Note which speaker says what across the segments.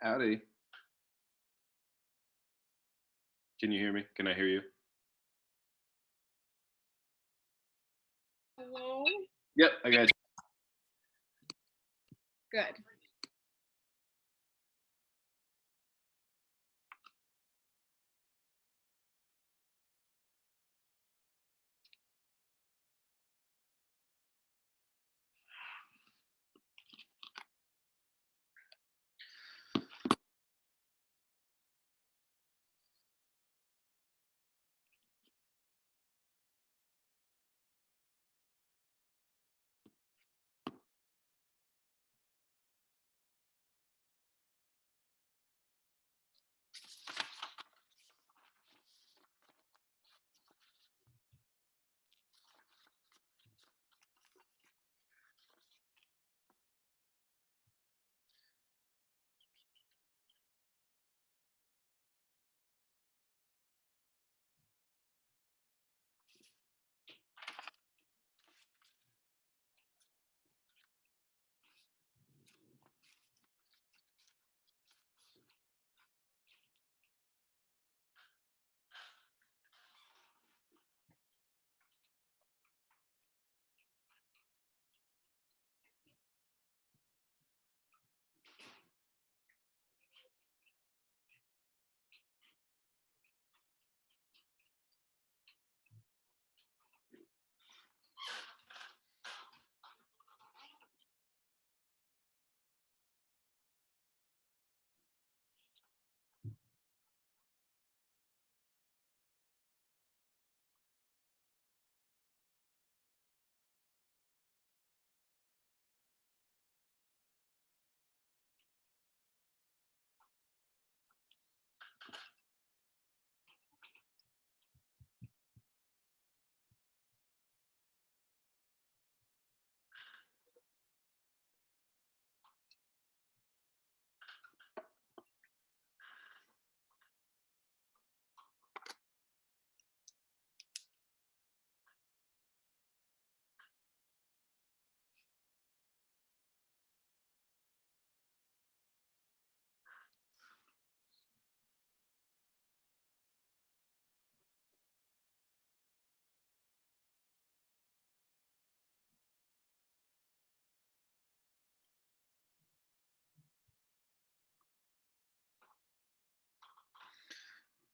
Speaker 1: Howdy. Can you hear me? Can I hear you?
Speaker 2: Hello?
Speaker 1: Yep, I got you.
Speaker 2: Good.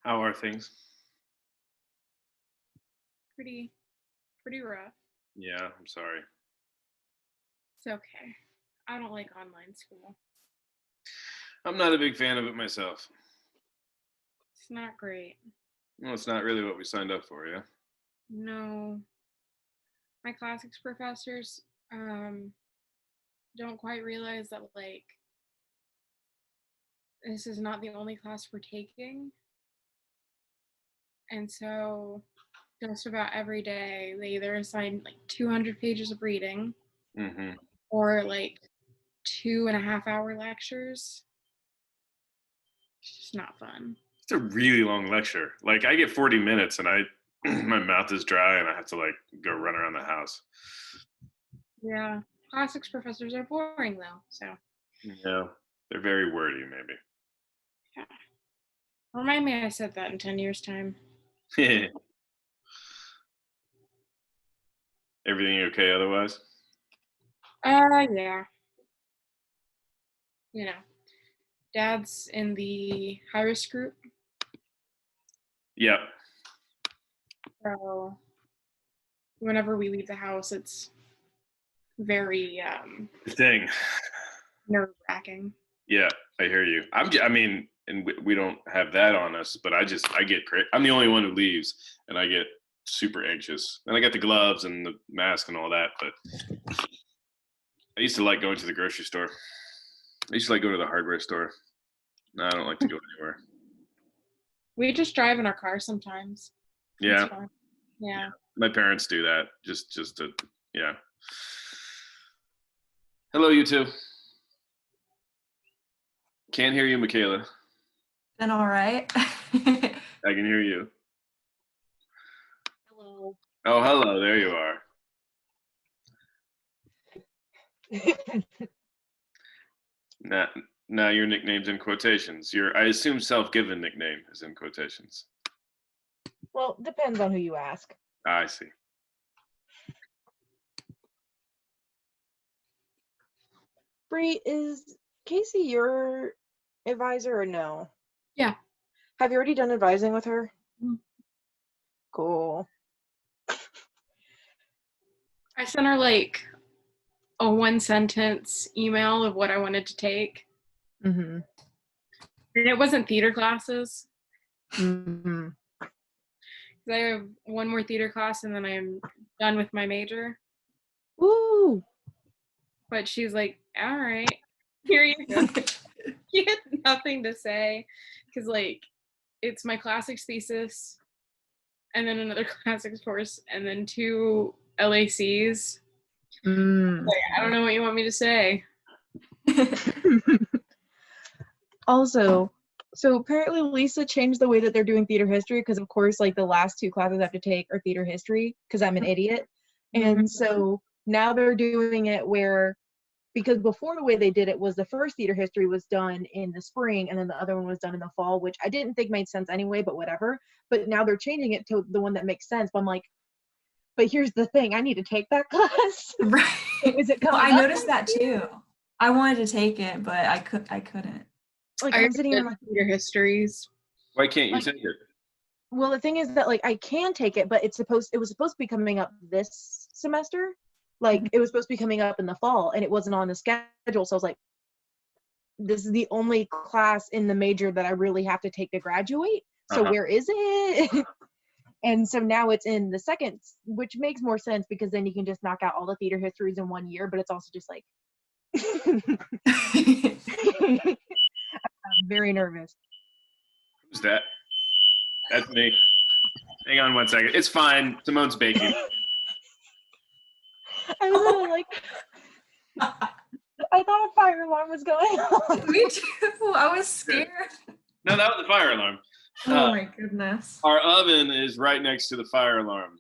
Speaker 1: How are things?
Speaker 2: Pretty rough.
Speaker 1: Yeah, I'm sorry.
Speaker 2: It's okay. I don't like online school.
Speaker 1: I'm not a big fan of it myself.
Speaker 2: It's not great.
Speaker 1: Well, it's not really what we signed up for, yeah?
Speaker 2: No. My classics professors don't quite realize that this is not the only class we're taking. And so just about every day they either assign 200 pages of reading
Speaker 1: Mm-hmm.
Speaker 2: or 2.5 hour lectures. It's just not fun.
Speaker 1: It's a really long lecture. Like, I get 40 minutes and my mouth is dry and I have to go run around the house.
Speaker 2: Yeah. Classics professors are boring though, so
Speaker 1: Yeah, they're very wordy, maybe.
Speaker 2: yeah. Remind me I said that in 10 years' time.
Speaker 1: Everything okay otherwise?
Speaker 2: Yeah. You know, Dad's in the high risk group,
Speaker 1: Yep.
Speaker 2: so whenever we leave the house, it's very
Speaker 1: Dang.
Speaker 2: nerve wracking.
Speaker 1: Yeah, I hear you. I mean, and we don't have that on us, but I get I'm the only one who leaves, and I get super anxious. And I got the gloves and the mask and all that, but I used to like going to the grocery store. I used to like go to the hardware store. No, I don't like to go anywhere.
Speaker 2: We just drive in our car sometimes.
Speaker 1: Yeah,
Speaker 2: It's fun. Yeah.
Speaker 1: my parents do that just to yeah. Hello, you two. Can't hear you, Michaela.
Speaker 3: Been all right.
Speaker 1: I can hear you.
Speaker 2: Hello.
Speaker 1: Oh, hello. There you are. Now, Now your nickname's in quotations. Your, I assume, self-given nickname is in quotations.
Speaker 4: Well, depends on who you ask.
Speaker 1: I see.
Speaker 4: Bree, is Casey your advisor or no?
Speaker 2: Yeah.
Speaker 4: Have you already done advising with her?
Speaker 2: Mm.
Speaker 4: Cool.
Speaker 2: I sent her like a 1-sentence email of what I wanted to take.
Speaker 4: Mm-hmm.
Speaker 2: And it wasn't theater classes.
Speaker 4: Mm-hmm.
Speaker 2: 'Cause I have one more theater class and then I'm done with my major.
Speaker 4: Woo!
Speaker 2: But she's like, all right, here you go. She had nothing to say because, like, it's my classics thesis and then another classics course and then 2 LACs.
Speaker 4: Mm.
Speaker 2: Like, I don't know what you want me to say.
Speaker 4: Also, so apparently Lisa changed the way that they're doing theater history because, of course, like the last 2 classes I have to take are theater history because I'm an idiot. And so now they're doing it where, because before the way they did it was the first theater history was done in the spring and then the other one was done in the fall, which I didn't think made sense anyway, but whatever. But now they're changing it to the one that makes sense. But I'm like, but here's the thing, I need to take that class.
Speaker 3: Right.
Speaker 4: Is it
Speaker 3: Well,
Speaker 4: coming
Speaker 3: I
Speaker 4: up
Speaker 3: noticed
Speaker 4: next
Speaker 3: that
Speaker 4: year?
Speaker 3: too. I wanted to take it, but I couldn't.
Speaker 4: Like,
Speaker 2: I
Speaker 4: I'm sitting here
Speaker 2: did
Speaker 4: like,
Speaker 2: theater histories.
Speaker 1: Why can't you
Speaker 4: Like-
Speaker 1: take it?
Speaker 4: well, the thing is that like I can take it, but it was supposed to be coming up this semester. Like it was supposed to be coming up in the fall and it wasn't on the schedule. So I was like, this is the only class in the major that I really have to take to graduate. So
Speaker 1: Uh-huh.
Speaker 4: where is it? And so now it's in the second, which makes more sense because then you can just knock out all the theater histories in 1 year, but it's also just like I'm very nervous.
Speaker 1: Who's that? That's me. Hang on 1 second. It's fine. Simone's baking.
Speaker 4: I was literally like, I thought a fire alarm was going on.
Speaker 3: Me too. I was scared.
Speaker 1: No, that was the fire alarm.
Speaker 3: Oh my goodness.
Speaker 1: Our oven is right next to the fire alarm.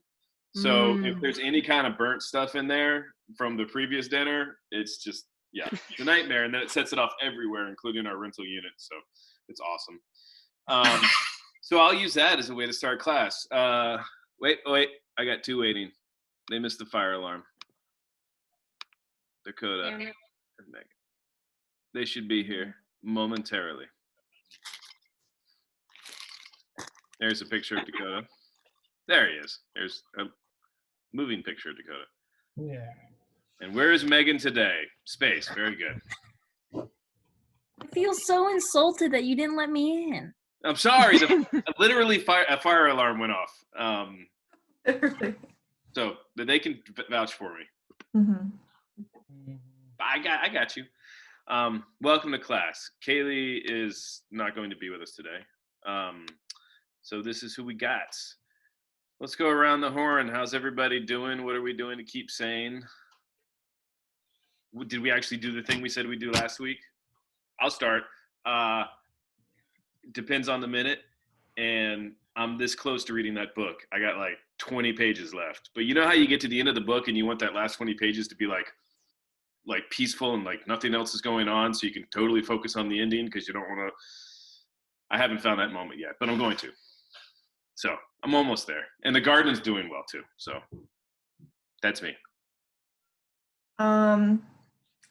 Speaker 1: So if
Speaker 4: Mm.
Speaker 1: there's any kind of burnt stuff in there from the previous dinner, it's just, yeah, it's a nightmare. And then it sets it off everywhere, including our rental unit. So it's awesome. So I'll use that as a way to start class. Wait, I got 2 waiting. They missed the fire alarm. Dakota
Speaker 2: Damn it.
Speaker 1: and Megan. They should be here momentarily. There's a picture of Dakota. There he is. There's a moving picture of Dakota.
Speaker 5: Yeah.
Speaker 1: And where is Megan today? Space. Very good.
Speaker 6: I feel so insulted that you didn't let me in.
Speaker 1: I'm sorry. Literally, a fire alarm went off. So they can vouch for me.
Speaker 3: Mm-hmm.
Speaker 1: I got you. Welcome to class. Kaylee is not going to be with us today. So this is who we got. Let's go around the horn. How's everybody doing? What are we doing to keep sane? Did we actually do the thing we said we'd do last week? I'll start. Depends on the minute. And I'm this close to reading that book. I got like 20 pages left. But you know how you get to the end of the book and you want that last 20 pages to be like peaceful and like nothing else is going on, so you can totally focus on the ending because you don't want to. I haven't found that moment yet, but I'm going to. So I'm almost there. And the garden's doing well too. So that's me.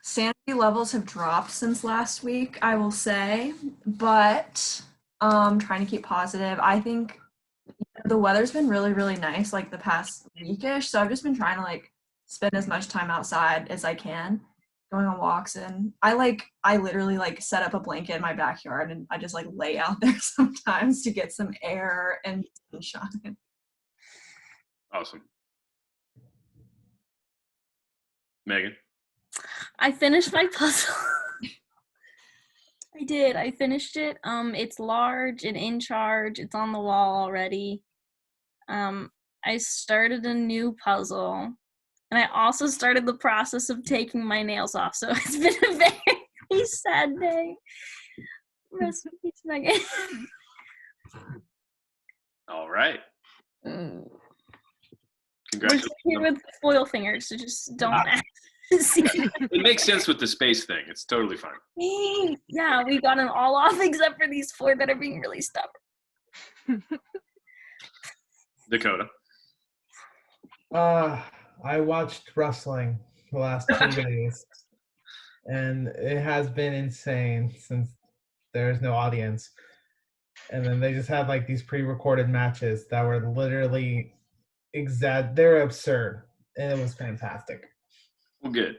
Speaker 3: Sanity levels have dropped since last week, I will say, but trying to keep positive. I think the weather's been really, really nice like the past weekish, so I've just been trying to like spend as much time outside as I can, going on walks, and I literally like set up a blanket in my backyard and I just like lay out there sometimes to get some air and sunshine.
Speaker 1: Awesome. Megan?
Speaker 6: I finished my puzzle. I did. I finished it. It's large and in charge. It's on the wall already. I started a new puzzle. And I also started the process of taking my nails off. So it's been a very sad day. Rest in peace, Megan.
Speaker 1: All right.
Speaker 6: We're
Speaker 1: Congratulations.
Speaker 6: just here with foil fingers, so just don't ask.
Speaker 1: It makes sense with the space thing. It's totally fine.
Speaker 6: Yeah, we got them all off except for these 4 that are being really stubborn.
Speaker 1: Dakota.
Speaker 5: I watched wrestling the last 2 days, and it has been insane since there's no audience. And then they just had like these pre-recorded matches that were literally they're absurd, and it was fantastic.
Speaker 1: Well, good.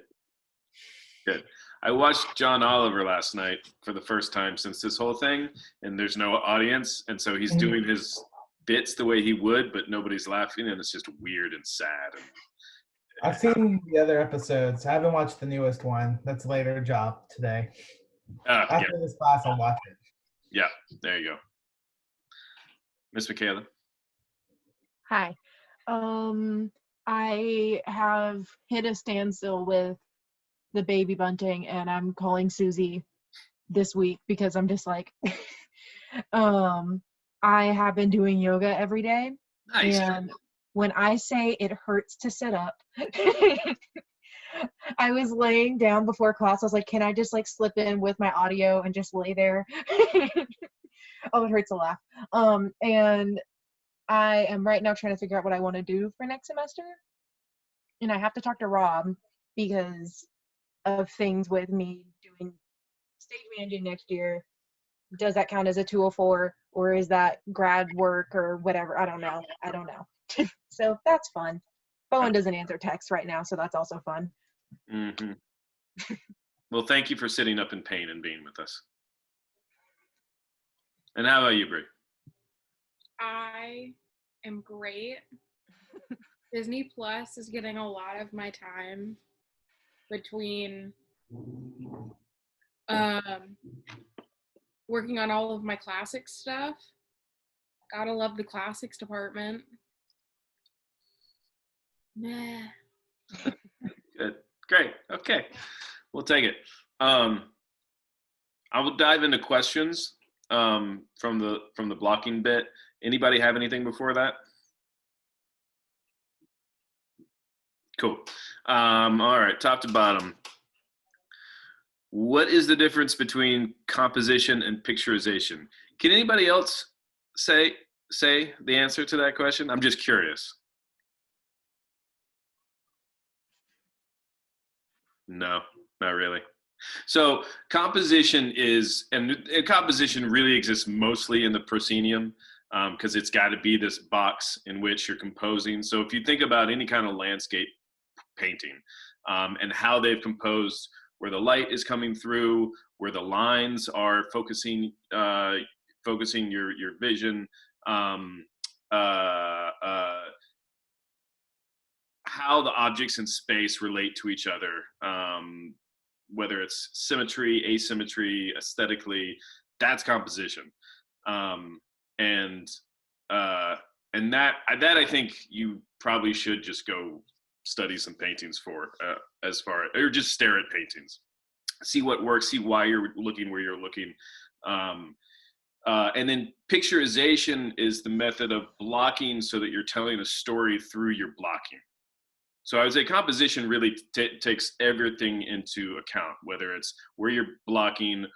Speaker 1: I watched John Oliver last night for the first time since this whole thing, and there's no audience, and so he's doing his bits the way he would, but nobody's laughing, and it's just weird and sad.
Speaker 5: I've seen the other episodes. I haven't watched the newest one. That's later job today. After this class, I'll watch it.
Speaker 1: Yeah, there you go. Miss Michaela.
Speaker 4: Hi. I have hit a standstill with the baby bunting, and I'm calling Susie this week because I'm just like, I have been doing yoga every day.
Speaker 1: Nice.
Speaker 4: And when I say it hurts to sit up, I was laying down before class. I was like, can I just like slip in with my audio and just lay there? Oh, it hurts to laugh. And I am right now trying to figure out what I want to do for next semester. And I have to talk to Rob because of things with me doing stage managing next year. Does that count as a 204, or is that grad work or whatever? I don't know. So that's fun. Bowen doesn't answer text right now, so that's also fun.
Speaker 1: Mm-hmm. Well, thank you for sitting up in pain and being with us. And how about you, Brie?
Speaker 2: I am great. Disney Plus is getting a lot of my time between working on all of my classics stuff. Gotta love the classics department. Meh.
Speaker 1: Good. Great. Okay. We'll take it. I will dive into questions from the blocking bit. Anybody have anything before that? Cool. All right, top to bottom. What is the difference between composition and picturization? Can anybody else say the answer to that question? I'm just curious. No, not really. So composition composition really exists mostly in the proscenium because it's got to be this box in which you're composing. So if you think about any kind of landscape painting and how they've composed, where the light is coming through, where the lines are focusing your vision, how the objects in space relate to each other, whether it's symmetry, asymmetry, aesthetically, that's composition. And that I think you probably should just go study some paintings for or just stare at paintings, see what works, see why you're looking where you're looking. And then picturization is the method of blocking so that you're telling a story through your blocking. So I would say composition really takes everything into account, whether it's where you're blocking,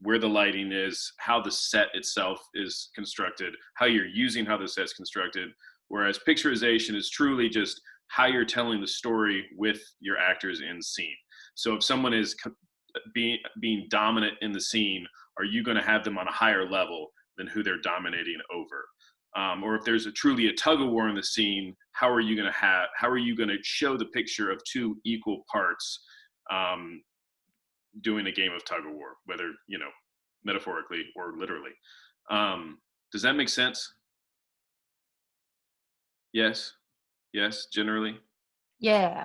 Speaker 1: where the lighting is, how the set itself is constructed, how you're using how the set's constructed, whereas picturization is truly just how you're telling the story with your actors in scene. So if someone is being dominant in the scene, are you going to have them on a higher level than who they're dominating over? Or if there's truly a tug of war in the scene, how are you going to show the picture of two equal parts doing a game of tug of war, whether, metaphorically or literally? Does that make sense? Yes, generally.
Speaker 4: Yeah.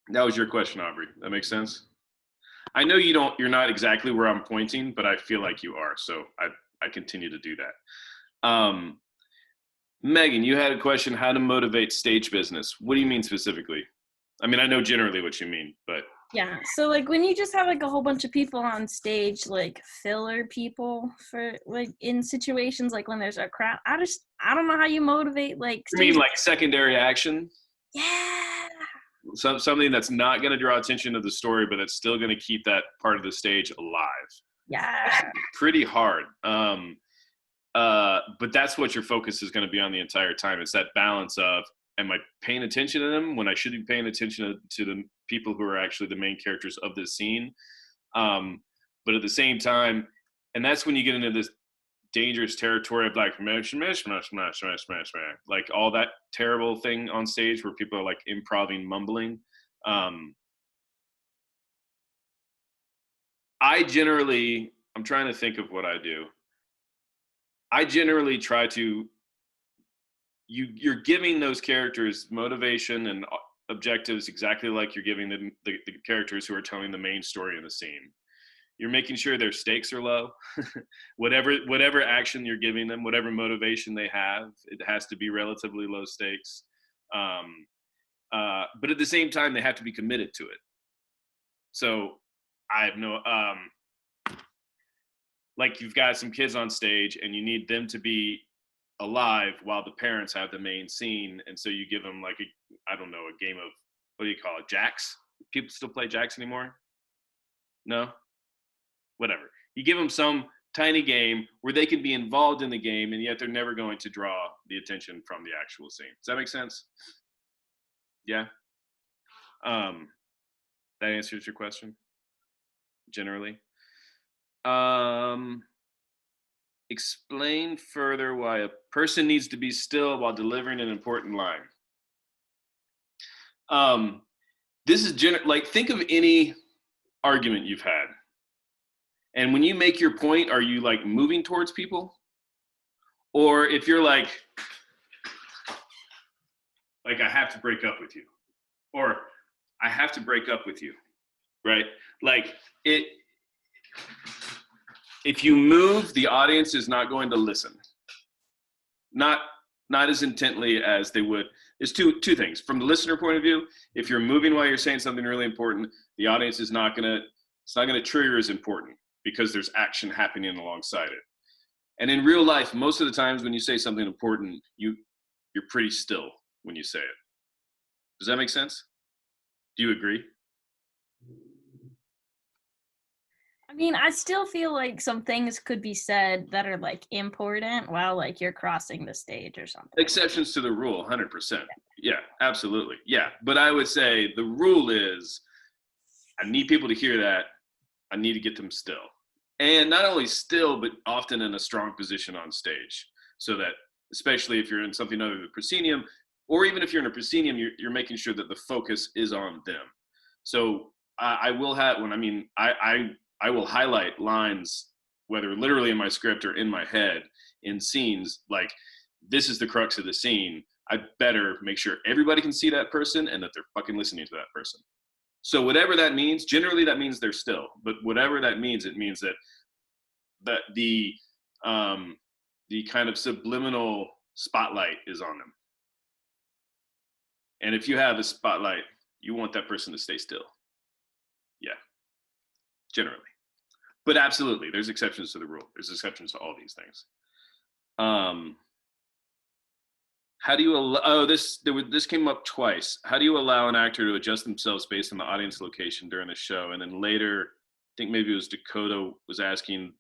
Speaker 1: That was your question, Aubrey. That makes sense? I know you're not exactly where I'm pointing, but I feel like you are. So I continue to do that. Megan, you had a question, how to motivate stage business. What do you mean specifically? I mean, I know generally what you mean, but.
Speaker 6: Yeah, so like when you just have like a whole bunch of people on stage, like filler people for like in situations like when there's a crowd, I don't know how you motivate like.
Speaker 1: You mean like secondary action?
Speaker 6: Yeah.
Speaker 1: something that's not going to draw attention to the story, but it's still going to keep that part of the stage alive.
Speaker 6: Yeah.
Speaker 1: Pretty hard. But that's what your focus is going to be on the entire time. It's that balance of, am I paying attention to them when I should be paying attention to the people who are actually the main characters of this scene? But at the same time, and that's when you get into this dangerous territory of like like all that terrible thing on stage where people are like improvising, mumbling. I'm trying to think of what I do. I generally try to, you're giving those characters motivation and objectives exactly like you're giving the characters who are telling the main story in the scene. You're making sure their stakes are low. whatever action you're giving them, whatever motivation they have, it has to be relatively low stakes. But at the same time, they have to be committed to it. So I have no, like you've got some kids on stage and you need them to be alive while the parents have the main scene. And so you give them like a game of, what do you call it? Jacks? People still play jacks anymore? No? Whatever. You give them some tiny game where they can be involved in the game and yet they're never going to draw the attention from the actual scene. Does that make sense? Yeah? That answers your question? Generally? Explain further why a person needs to be still while delivering an important line. This is like, think of any argument you've had. And when you make your point, are you like moving towards people? Or if you're like I have to break up with you, or I have to break up with you, right? Like if you move, the audience is not going to listen. Not as intently as they would. There's two things. From the listener point of view, if you're moving while you're saying something really important, the audience is not gonna trigger as important because there's action happening alongside it. And in real life, most of the times when you say something important, you're pretty still when you say it. Does that make sense? Do you agree?
Speaker 6: I mean, I still feel like some things could be said that are like important while like you're crossing the stage or something.
Speaker 1: Exceptions to the rule, 100%. Yeah, absolutely. Yeah, but I would say the rule is I need people to hear that. I need to get them still. And not only still, but often in a strong position on stage. So that, especially if you're in something other than proscenium, or even if you're in a proscenium, you're making sure that the focus is on them. So I will have, I will highlight lines, whether literally in my script or in my head, in scenes, like, this is the crux of the scene. I better make sure everybody can see that person and that they're fucking listening to that person. So whatever that means, generally that means they're still. But whatever that means, it means that the kind of subliminal spotlight is on them. And if you have a spotlight, you want that person to stay still. Yeah, generally. But absolutely, there's exceptions to the rule. There's exceptions to all these things. How do you this came up twice. How do you allow an actor to adjust themselves based on the audience location during the show? And then later, I think maybe it was Dakota was asking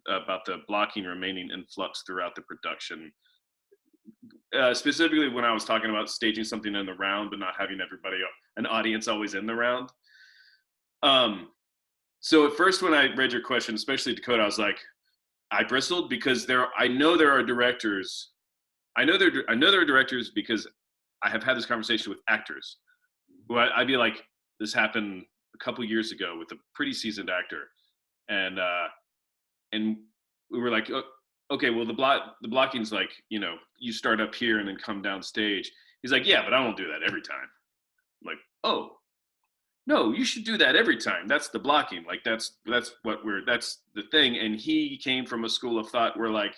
Speaker 1: about the blocking remaining in flux throughout the production. Specifically when I was talking about staging something in the round, but not having an audience always in the round. So at first when I read your question, especially Dakota, I was like, I bristled because I know there are directors. I know there are directors because I have had this conversation with actors who I'd be like, this happened a couple years ago with a pretty seasoned actor. And we were like, oh, okay, well, the blocking's like, you start up here and then come down stage. He's like, yeah, but I won't do that every time. I'm like, oh, no, you should do that every time. That's the blocking. Like, that's the thing. And he came from a school of thought where like,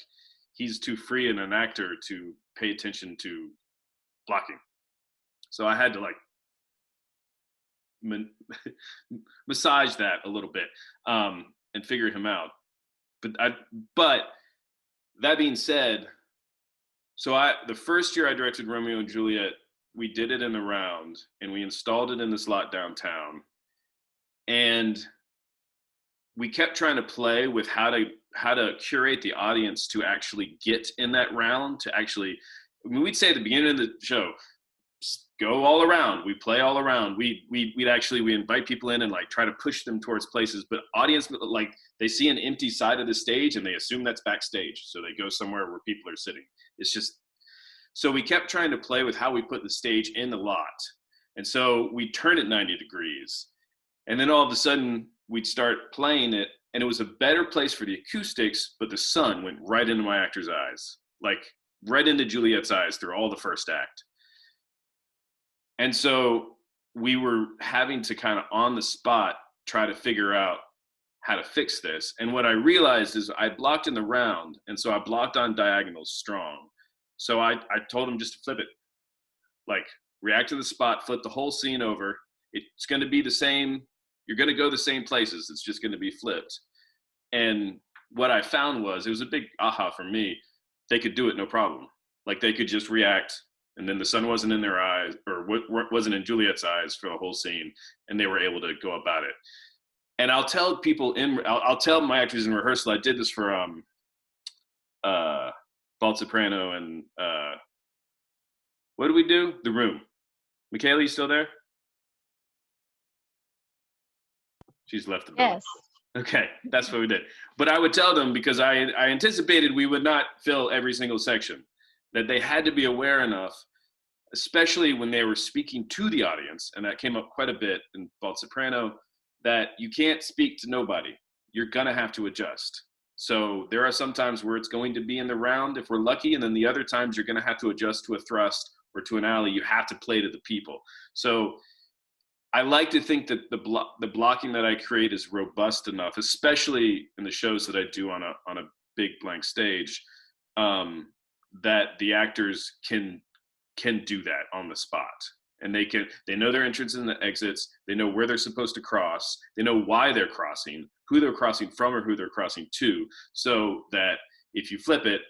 Speaker 1: he's too free in an actor to pay attention to blocking. So I had to like massage that a little bit and figure him out. But that being said, so the first year I directed Romeo and Juliet, we did it in the round, and we installed it in this lot downtown, and we kept trying to play with how to curate the audience to actually get in that round, to actually, I mean, we'd say at the beginning of the show, go all around, we play all around, we invite people in and like try to push them towards places, but audience, like, they see an empty side of the stage and they assume that's backstage, so they go somewhere where people are sitting. It's just, so we kept trying to play with how we put the stage in the lot, and so we turn it 90 degrees, and then all of a sudden we'd start playing it, and it was a better place for the acoustics, but the sun went right into my actor's eyes, like right into Juliet's eyes through all the first act. And so we were having to kind of on the spot try to figure out how to fix this. And what I realized is I blocked in the round, and so I blocked on diagonals strong. So I told him just to flip it, like react to the spot, flip the whole scene over. It's going to be the same. You're going to go the same places. It's just going to be flipped. And what I found was, it was a big aha for me. They could do it no problem. Like they could just react, and then the sun wasn't in their eyes, or wasn't in Juliet's eyes for the whole scene, and they were able to go about it. And I'll tell people I'll tell my actors in rehearsal. I did this for Bald Soprano and what do we do? The Room. Michaela, you still there? She's left the building.
Speaker 4: Yes.
Speaker 1: Okay, that's what we did. But I would tell them, because I anticipated we would not fill every single section, that they had to be aware enough, especially when they were speaking to the audience, and that came up quite a bit in Bald Soprano, that you can't speak to nobody. You're gonna have to adjust. So there are some times where it's going to be in the round if we're lucky, and then the other times you're gonna have to adjust to a thrust or to an alley. You have to play to the people. So I like to think that the blocking that I create is robust enough, especially in the shows that I do on a big blank stage, that the actors can do that on the spot. And they know their entrances and the exits, they know where they're supposed to cross, they know why they're crossing, who they're crossing from or who they're crossing to, so that if you flip it,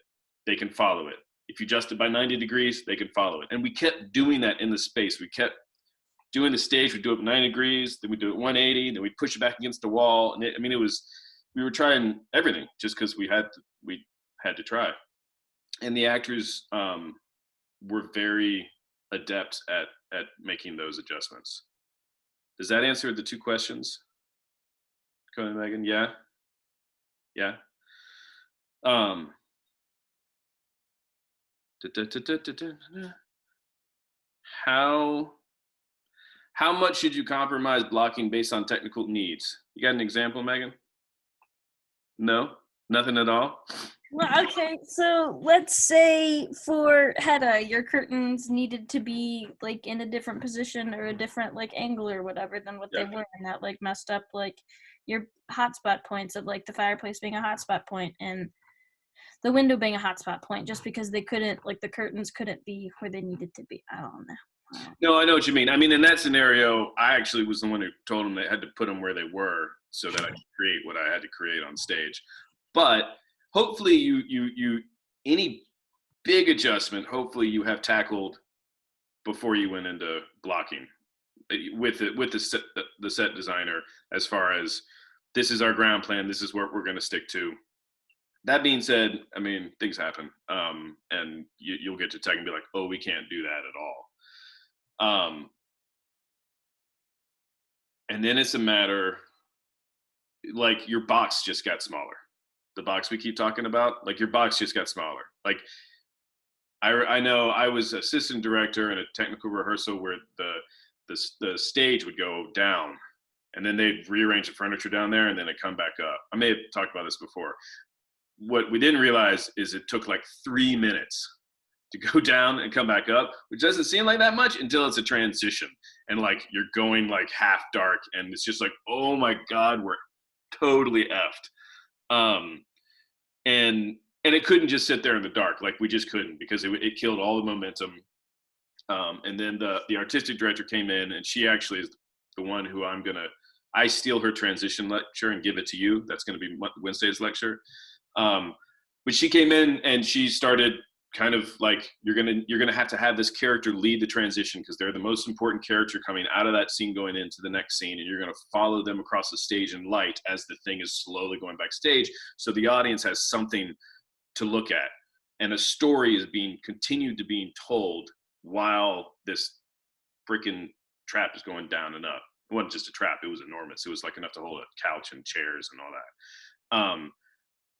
Speaker 1: they can follow it. If you adjust it by 90 degrees, they can follow it. And we kept doing that in the space. We kept doing the stage, we'd do it 90 degrees, then we'd do it 180, then we'd push it back against the wall. And we were trying everything just because we had to try. And the actors were very adept at making those adjustments. Does that answer the two questions, Cody and Megan? Yeah? Yeah? How much should you compromise blocking based on technical needs? You got an example, Megan? No? Nothing at all?
Speaker 6: Well, okay, so let's say for Hedda, your curtains needed to be like in a different position or a different like angle or whatever than what they were, and that like messed up like your hotspot points of like the fireplace being a hotspot point and the window being a hotspot point, just because they couldn't, like the curtains couldn't be where they needed to be. I don't know.
Speaker 1: No, I know what you mean. I mean, in that scenario, I actually was the one who told them they had to put them where they were so that I could create what I had to create on stage. But hopefully you any big adjustment, hopefully you have tackled before you went into blocking with the set designer, as far as this is our ground plan, this is what we're going to stick to. That being said, I mean, things happen, and you'll get to tech and be like, oh, we can't do that at all. And then it's a matter, like your box just got smaller. The box we keep talking about, like your box just got smaller. Like I know I was assistant director in a technical rehearsal where the stage would go down, and then they'd rearrange the furniture down there, and then it'd come back up. I may have talked about this before. What we didn't realize is it took like 3 minutes to go down and come back up, which doesn't seem like that much until it's a transition, and like you're going like half dark, and it's just like, oh my God, we're totally effed. And it couldn't just sit there in the dark. Like we just couldn't, because it killed all the momentum. And then the artistic director came in, and she actually is the one who I steal her transition lecture and give it to you. That's going to be Wednesday's lecture. But she came in and she started kind of like you're gonna have this character lead the transition because they're the most important character coming out of that scene going into the next scene, and you're gonna follow them across the stage in light as the thing is slowly going backstage, so the audience has something to look at, and a story is being told while this freaking trap is going down and up. It wasn't just a trap; it was enormous. It was like enough to hold a couch and chairs and all that.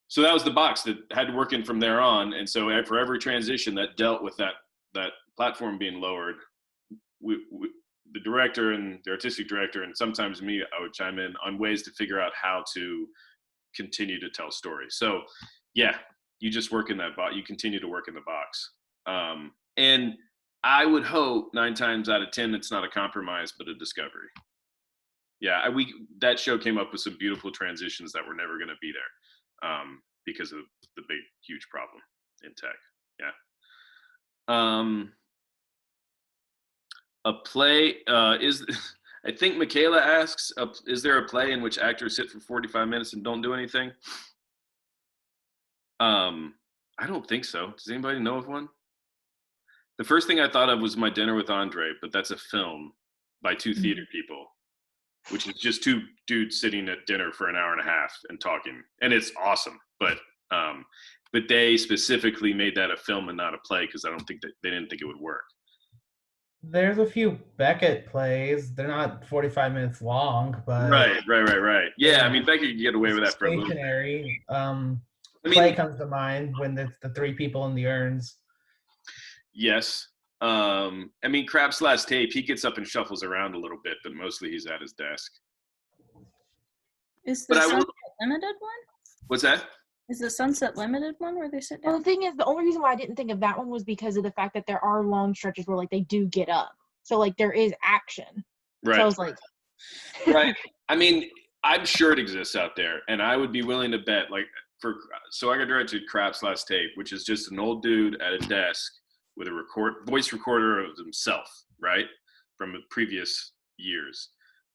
Speaker 1: So that was the box that had to work in from there on. And so for every transition that dealt with that platform being lowered, the director and the artistic director, and sometimes me, I would chime in on ways to figure out how to continue to tell stories. So yeah, you just work in that box. You continue to work in the box. And I would hope 9 times out of 10, it's not a compromise, but a discovery. Yeah, that show came up with some beautiful transitions that were never going to be there. Because of the big, huge problem in tech. Yeah. A play is, I think Michaela asks, is there a play in which actors sit for 45 minutes and don't do anything? I don't think so. Does anybody know of one? The first thing I thought of was My Dinner with Andre, but that's a film by 2 theater people, which is just 2 dudes sitting at dinner for an hour and a half and talking, and it's awesome. But they specifically made that a film and not a play because I don't think they didn't think it would work.
Speaker 5: There's a few Beckett plays. They're not 45 minutes long, but
Speaker 1: Right. Yeah, I mean, Becky could get away with that for a little bit.
Speaker 5: stationary. Play comes to mind when it's the 3 people in the urns.
Speaker 1: Yes. I mean, Crab's Last Tape, he gets up and shuffles around a little bit, but mostly he's at his desk.
Speaker 6: Is the Sunset Limited one?
Speaker 1: What's that?
Speaker 6: Is the Sunset Limited one where they sit
Speaker 4: Well,
Speaker 6: down?
Speaker 4: the thing is, the only reason why I didn't think of that one was because of the fact that there are long stretches where like they do get up, so like there is action.
Speaker 1: Right.
Speaker 4: So I was like,
Speaker 1: Right. I mean, I'm sure it exists out there, and I would be willing to bet, like, so I got directed Crab's Last Tape, which is just an old dude at a desk with a voice recorder of himself, right, from previous years.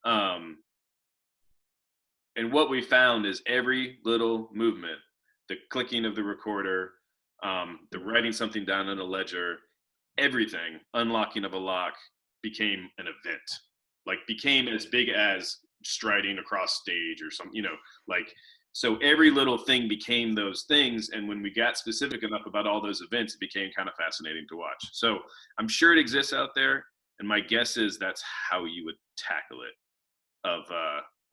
Speaker 1: And what we found is every little movement, the clicking of the recorder, the writing something down on a ledger, everything, unlocking of a lock became an event, like became as big as striding across stage or something, like, so every little thing became those things. And when we got specific enough about all those events, it became kind of fascinating to watch. So I'm sure it exists out there. And my guess is that's how you would tackle it,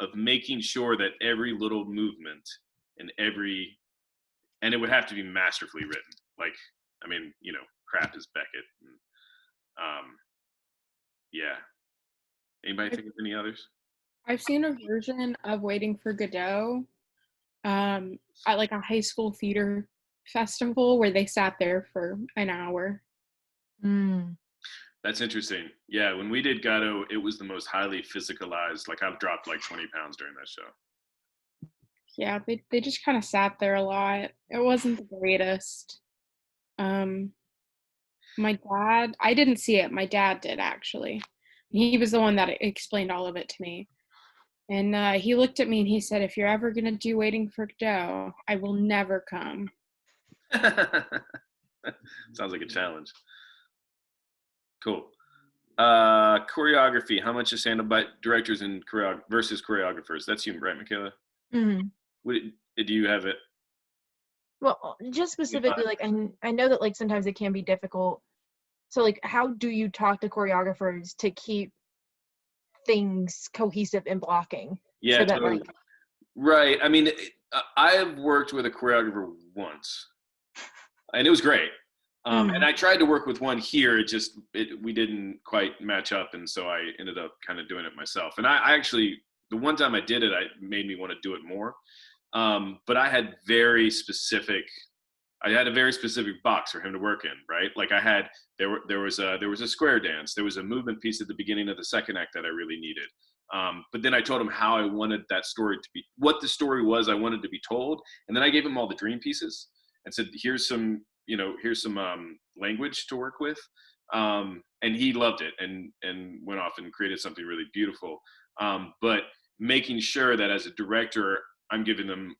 Speaker 1: of making sure that every little movement and it would have to be masterfully written. Like, I mean, Crap is Beckett. And, yeah. Anybody think of any others?
Speaker 2: I've seen a version of Waiting for Godot at like a high school theater festival where they sat there for an hour.
Speaker 1: That's interesting. Yeah, when we did Godot, it was the most highly physicalized. Like, I've dropped like 20 pounds during that show.
Speaker 2: Yeah, they just kind of sat there a lot. It wasn't the greatest. My dad, I didn't see it. My dad did, actually. He was the one that explained all of it to me. And he looked at me and he said, if you're ever going to do Waiting for Godot, I will never come.
Speaker 1: Sounds like a challenge. Cool. Choreography. How much is handled by directors and versus choreographers? That's you, right, Michaela?
Speaker 4: mm-hmm.
Speaker 1: Do you have it?
Speaker 4: Well, just specifically, like, I know that like sometimes it can be difficult. So like, how do you talk to choreographers to keep things cohesive and blocking?
Speaker 1: Yeah,
Speaker 4: so that,
Speaker 1: totally.
Speaker 4: like,
Speaker 1: Right. I mean, I have worked with a choreographer once, and it was great. And I tried to work with one here. We didn't quite match up, and so I ended up kind of doing it myself. And I actually, the one time I did it, it made me want to do it more. But I had a very specific box for him to work in, right? Like there was a square dance, there was a movement piece at the beginning of the second act that I really needed. But then I told him how I wanted that story to be, what the story was I wanted to be told, and then I gave him all the dream pieces and said, here's some language to work with, and he loved it and went off and created something really beautiful. But making sure that as a director, I'm giving them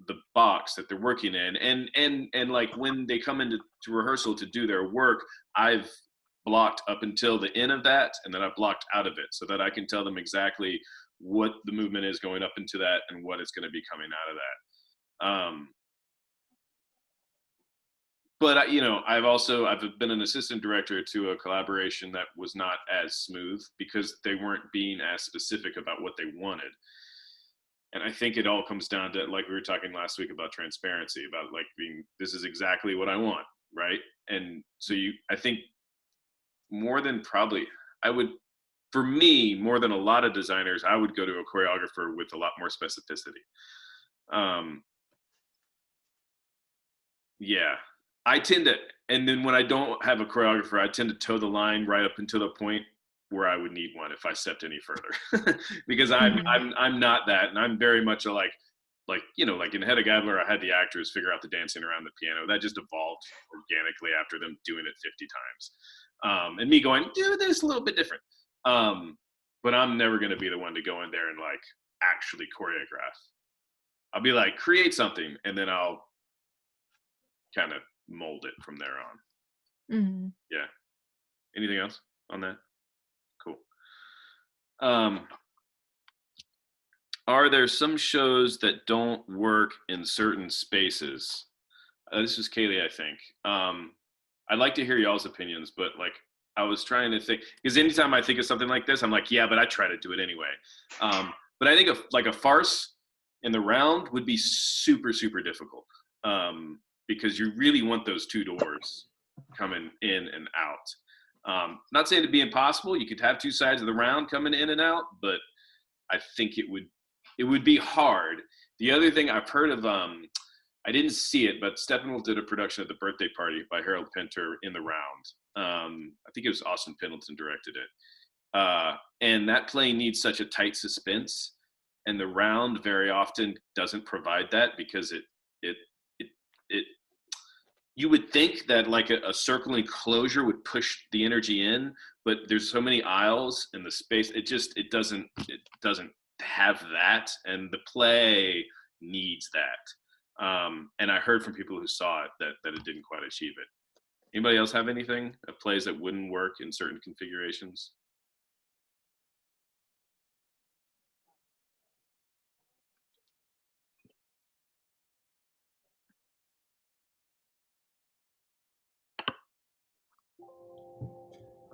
Speaker 1: the box that they're working in, and like when they come into rehearsal to do their work, I've blocked up until the end of that, and then I've blocked out of it so that I can tell them exactly what the movement is going up into that and what is going to be coming out of that. But I've been an assistant director to a collaboration that was not as smooth because they weren't being as specific about what they wanted. And I think it all comes down to, like we were talking last week about transparency, about like this is exactly what I want, right? And so I think more than probably, for me, more than a lot of designers, I would go to a choreographer with a lot more specificity. Yeah, I tend to, and then when I don't have a choreographer, I tend to toe the line right up until the point where I would need one if I stepped any further, because I'm not that, and I'm very much like in Hedda Gabler, I had the actors figure out the dancing around the piano. That just evolved organically after them doing it 50 times, and me going, do this a little bit different. But I'm never going to be the one to go in there and like actually choreograph. I'll be like, create something, and then I'll kind of mold it from there on.
Speaker 4: Mm-hmm.
Speaker 1: Yeah. Anything else on that? Cool. Are there some shows that don't work in certain spaces? This is Kaylee, I think. I'd like to hear y'all's opinions, but like I was trying to think, because anytime I think of something like this, I'm like, yeah, but I try to do it anyway. But I think like a farce in the round would be super, super difficult, because you really want those two doors coming in and out. Not saying it'd be impossible. You could have two sides of the round coming in and out, but I think it would be hard. The other thing I've heard of, I didn't see it, but Steppenwolf did a production of The Birthday Party by Harold Pinter in the round. I think it was Austin Pendleton directed it. And that play needs such a tight suspense, and the round very often doesn't provide that, because it you would think that like a circling closure would push the energy in, but there's so many aisles in the space, it doesn't have that, and the play needs that. And I heard from people who saw it that it didn't quite achieve it. Anybody else have anything of plays that wouldn't work in certain configurations?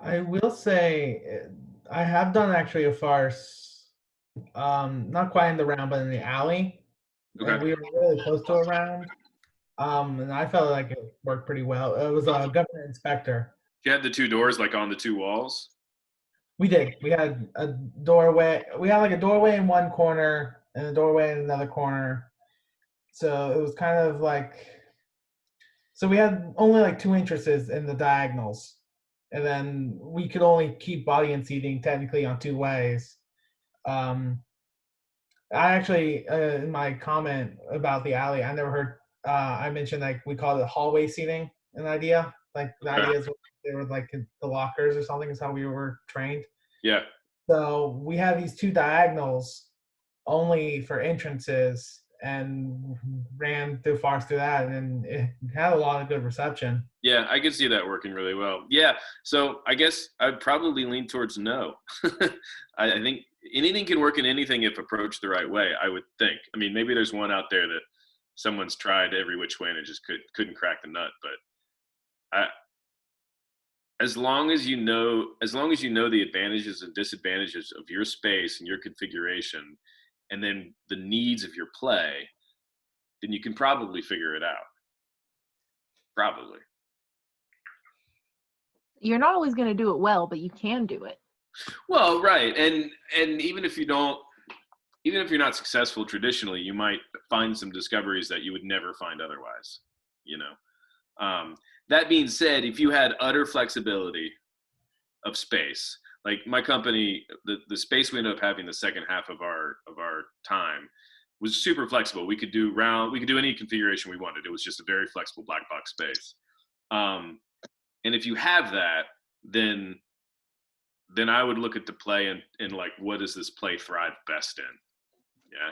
Speaker 5: I will say I have done actually a farce, not quite in the round, but in the alley.
Speaker 1: Okay.
Speaker 5: And we were really close to a round, and I felt like it worked pretty well. It was a government inspector.
Speaker 1: You had the two doors like on the two walls?
Speaker 5: We did. We had a doorway. We had like a doorway in one corner and a doorway in another corner. So it was kind of like, so we had only like 2 entrances in the diagonals. And then we could only keep body and seating technically on 2 ways. I actually, in my comment about the alley, I never heard, I mentioned like we called it hallway seating, an idea. Like the idea is they were like the lockers or something is how we were trained.
Speaker 1: Yeah.
Speaker 5: So we had these 2 diagonals only for entrances and ran through farce through that, and it had a lot of good reception.
Speaker 1: Yeah, I could see that working really well. Yeah, so I guess I'd probably lean towards no. I think anything can work in anything if approached the right way, I would think. I mean, maybe there's one out there that someone's tried every which way and it just couldn't crack the nut, but as long as you know the advantages and disadvantages of your space and your configuration, and then the needs of your play, then you can probably figure it out. Probably.
Speaker 4: You're not always going to do it well, but you can do it.
Speaker 1: Well, right. And even if you're not successful traditionally, you might find some discoveries that you would never find otherwise, you know. That being said, if you had utter flexibility of space, like my company, the space we ended up having the second half of our time was super flexible. We could do any configuration we wanted. It was just a very flexible black box space. And if you have that, then I would look at the play and like, what does this play thrive best in? Yeah.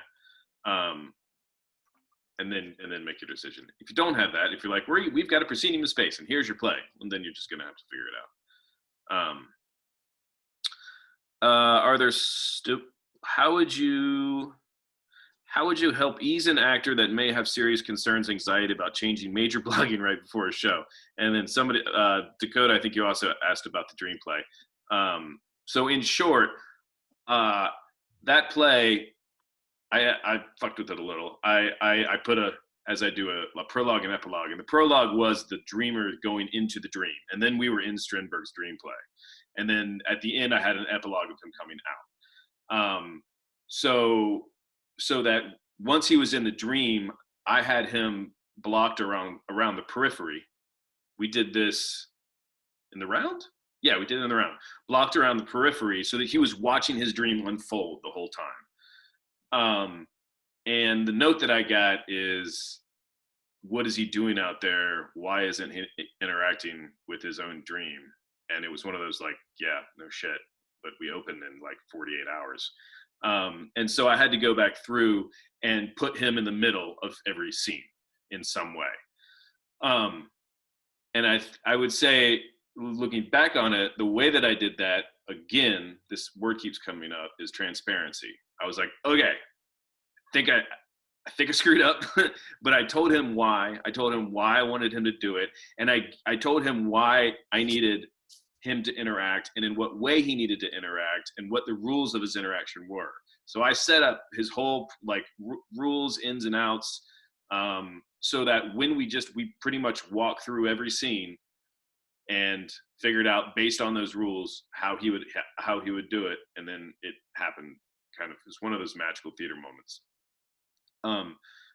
Speaker 1: and then make your decision. If you don't have that, if you're like, we've got a proscenium of space, and here's your play, and then you're just gonna have to figure it out. Are there how would you help ease an actor that may have serious concerns, anxiety about changing major blogging right before a show? And then somebody, Dakota, I think you also asked about the dream play. So in short, that play, I fucked with it a little. I put as I do a prologue and epilogue, and the prologue was the dreamer going into the dream, and then we were in Strindberg's dream play, and then at the end I had an epilogue of him coming out. So that once he was in the dream, I had him blocked around the periphery. We did this in the round? Yeah, we did it in the round. Blocked around the periphery so that he was watching his dream unfold the whole time. And the note that I got is, what is he doing out there? Why isn't he interacting with his own dream? And it was one of those like, yeah, no shit. But we opened in like 48 hours. And so I had to go back through and put him in the middle of every scene in some way. And I would say, looking back on it, the way that I did that, again, this word keeps coming up, is transparency. I was like, okay, I think I screwed up, but I told him why. I told him why I wanted him to do it. And I told him why I needed him to interact and in what way he needed to interact and what the rules of his interaction were. So I set up his whole like rules, ins and outs, so that when we pretty much walk through every scene and figured out based on those rules how he would do it, and then it happened. Kind of, it's one of those magical theater moments.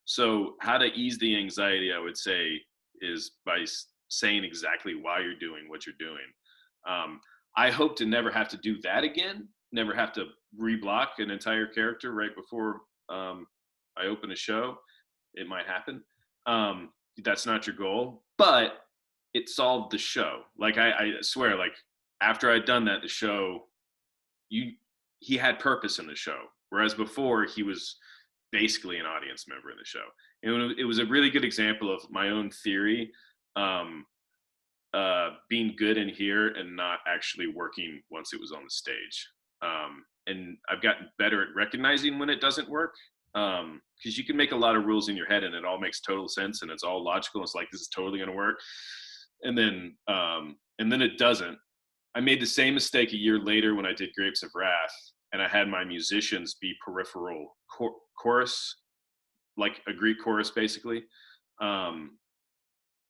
Speaker 1: So how to ease the anxiety, I would say, is by saying exactly why you're doing what you're doing. I hope to never have to do that again, never have to reblock an entire character right before I open a show. It might happen. That's not your goal, but it solved the show. Like I swear, like after I'd done that, the show, he had purpose in the show. Whereas before he was basically an audience member in the show. And it was a really good example of my own theory being good in here and not actually working once it was on the stage. And I've gotten better at recognizing when it doesn't work, because you can make a lot of rules in your head and it all makes total sense and it's all logical. It's like, this is totally going to work. And then it doesn't. I made the same mistake a year later when I did Grapes of Wrath, and I had my musicians be peripheral chorus, like a Greek chorus basically. And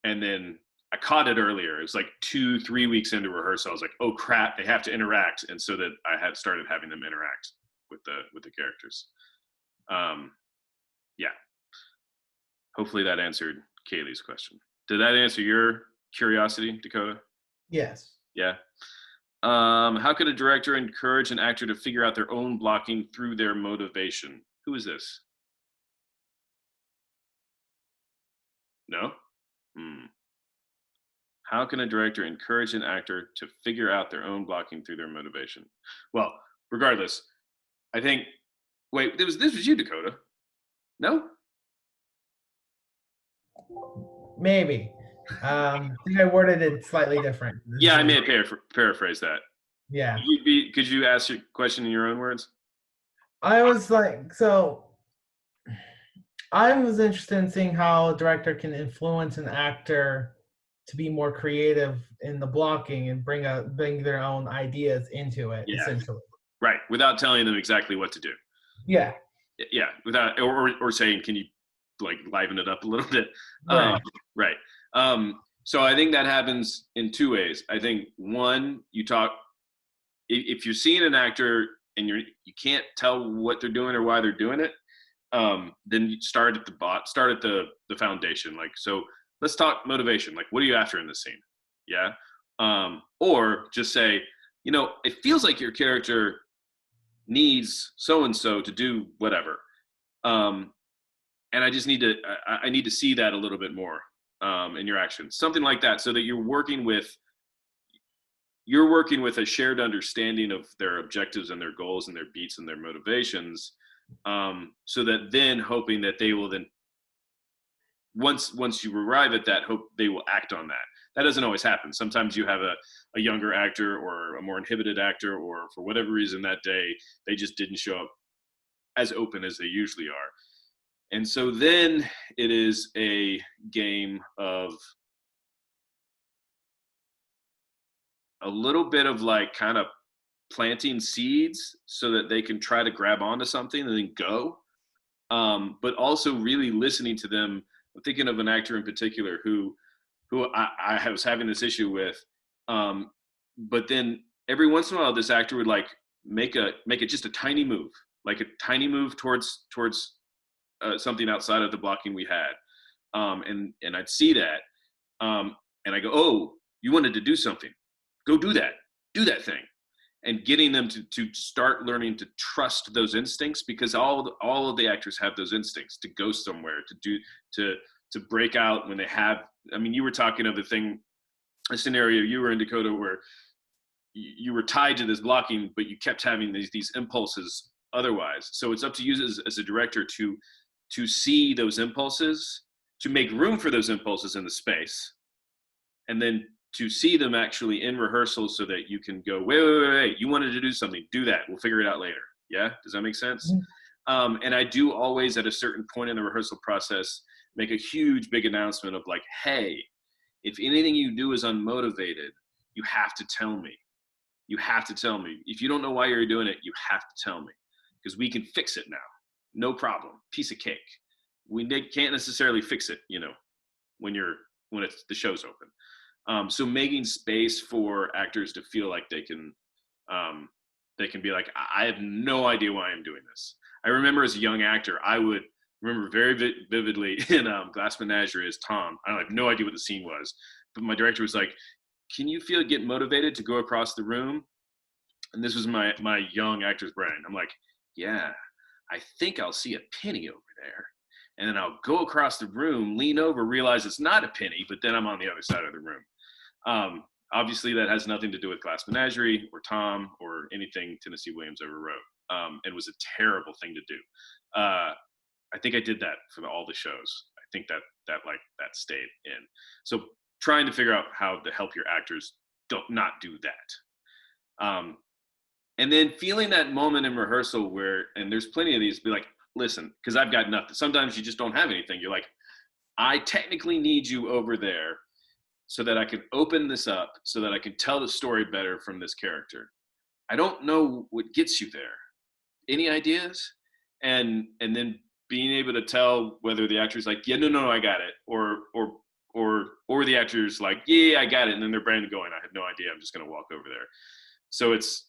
Speaker 1: then I caught it earlier. It was like 2-3 weeks into rehearsal. I was like, oh crap, they have to interact. And so that I had started having them interact with the characters. Yeah. Hopefully that answered Kaylee's question. Did that answer your curiosity, Dakota?
Speaker 5: Yes.
Speaker 1: Yeah. How could a director encourage an actor to figure out their own blocking through their motivation? Who is this? No? How can a director encourage an actor to figure out their own blocking through their motivation? Well, regardless, I think, wait, this was you, Dakota. No?
Speaker 5: Maybe. I think I worded it slightly different.
Speaker 1: Yeah, I may have paraphrased that.
Speaker 5: Yeah.
Speaker 1: Could you ask your question in your own words?
Speaker 5: I was like, so I was interested in seeing how a director can influence an actor to be more creative in the blocking and bring their own ideas into it, essentially.
Speaker 1: Right, without telling them exactly what to do.
Speaker 5: Yeah.
Speaker 1: Yeah, without or saying, can you like liven it up a little bit?
Speaker 5: Right.
Speaker 1: Right. So I think that happens in two ways. I think one, if you're seeing an actor and you can't tell what they're doing or why they're doing it, then you start at the foundation. Like, so let's talk motivation. Like, what are you after in this scene? Yeah. Or just say, it feels like your character needs so-and-so to do whatever. And I just need to see that a little bit more in your actions, something like that, so that you're working with a shared understanding of their objectives and their goals and their beats and their motivations, so that then hoping that they will then once you arrive at that hope, they will act on that. That doesn't always happen. Sometimes you have a younger actor or a more inhibited actor, or for whatever reason that day they just didn't show up as open as they usually are. And so then it is a game of a little bit of like kind of planting seeds so that they can try to grab onto something and then go. But also really listening to them. I'm thinking of an actor in particular who I was having this issue with. But then every once in a while, this actor would like make it just a tiny move, like a tiny move towards something outside of the blocking we had. And I'd see that. And I go, oh, you wanted to do something. Go do that thing. And getting them to start learning to trust those instincts, because all of the actors have those instincts to go somewhere, to break out when they have. I mean, you were talking of a scenario you were in, Dakota, where you were tied to this blocking, but you kept having these impulses otherwise. So it's up to you as a director to see those impulses, to make room for those impulses in the space, and then to see them actually in rehearsal so that you can go, wait, you wanted to do something, do that. We'll figure it out later. Yeah, does that make sense? And I do always at a certain point in the rehearsal process make a huge, big announcement of like, hey, if anything you do is unmotivated, you have to tell me. You have to tell me. If you don't know why you're doing it, you have to tell me, because we can fix it now. No problem. Piece of cake. We can't necessarily fix it, when it's the show's open. So making space for actors to feel like they can be like, I have no idea why I'm doing this. I remember as a young actor, I would remember very vividly in Glass Menagerie as Tom. I have no idea what the scene was, but my director was like, can you get motivated to go across the room? And this was my young actor's brain. I'm like, yeah, I think I'll see a penny over there. And then I'll go across the room, lean over, realize it's not a penny, but then I'm on the other side of the room. Obviously, that has nothing to do with Glass Menagerie or Tom or anything Tennessee Williams ever wrote. It was a terrible thing to do. I think I did that for all the shows. I think that stayed in. So trying to figure out how to help your actors not do that. And then feeling that moment in rehearsal where, and there's plenty of these, be like, listen, because I've got nothing. Sometimes you just don't have anything. You're like, I technically need you over there so that I can open this up, so that I can tell the story better from this character. I don't know what gets you there. Any ideas? And then being able to tell whether the actor's like, yeah, no, I got it, or the actor's like, yeah, I got it, and then their brain going, I have no idea, I'm just gonna walk over there. So it's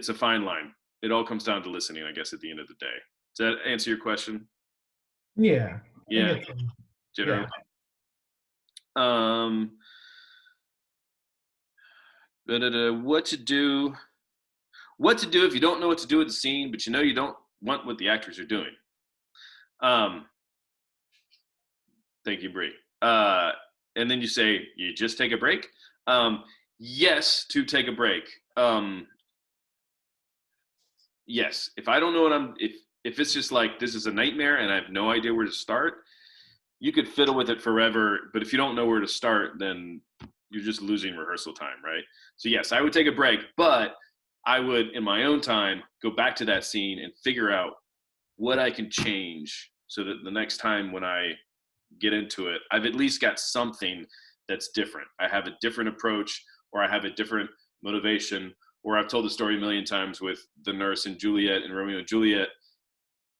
Speaker 1: a fine line. It all comes down to listening, I guess, at the end of the day. Does that answer your question?
Speaker 5: Yeah.
Speaker 1: Yeah. Generally. Yeah. What to do if you don't know what to do with the scene, but you don't want what the actors are doing. Thank you, Bree. And then you say, you just take a break? Yes, to take a break. Yes, if I don't know if it's just like, this is a nightmare and I have no idea where to start, you could fiddle with it forever, but if you don't know where to start, then you're just losing rehearsal time, right? So yes, I would take a break, but I would, in my own time, go back to that scene and figure out what I can change so that the next time when I get into it, I've at least got something that's different. I have a different approach, or I have a different motivation, or I've told the story a million times with the nurse and Juliet and Romeo and Juliet.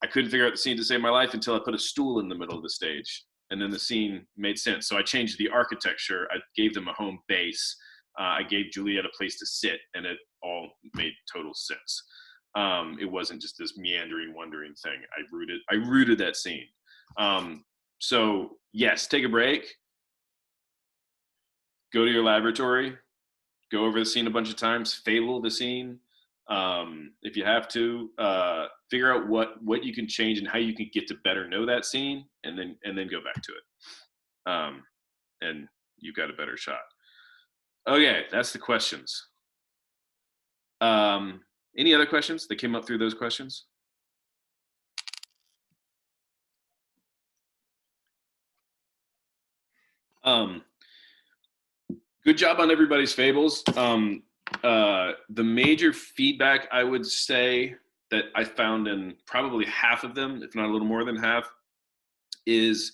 Speaker 1: I couldn't figure out the scene to save my life until I put a stool in the middle of the stage. And then the scene made sense. So I changed the architecture. I gave them a home base. I gave Juliet a place to sit, and it all made total sense. It wasn't just this meandering, wandering thing. I rooted that scene. So yes, take a break. Go to your laboratory. Go over the scene a bunch of times. Fable the scene. If you have to, figure out what you can change and how you can get to better know that scene, and then go back to it. And you've got a better shot. Okay, that's the questions. Any other questions that came up through those questions? Um, good job on everybody's fables. The major feedback I would say that I found in probably half of them, if not a little more than half, is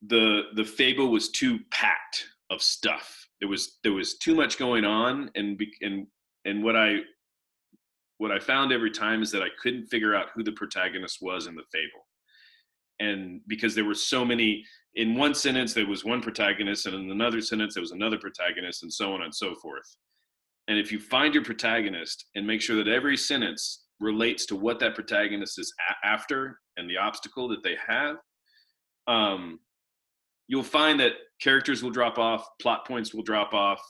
Speaker 1: the fable was too packed of stuff. There was too much going on, and what I found every time is that I couldn't figure out who the protagonist was in the fable. And because there were so many, in one sentence there was one protagonist, and in another sentence there was another protagonist, and so on and so forth. And if you find your protagonist and make sure that every sentence relates to what that protagonist is after and the obstacle that they have, you'll find that characters will drop off, plot points will drop off.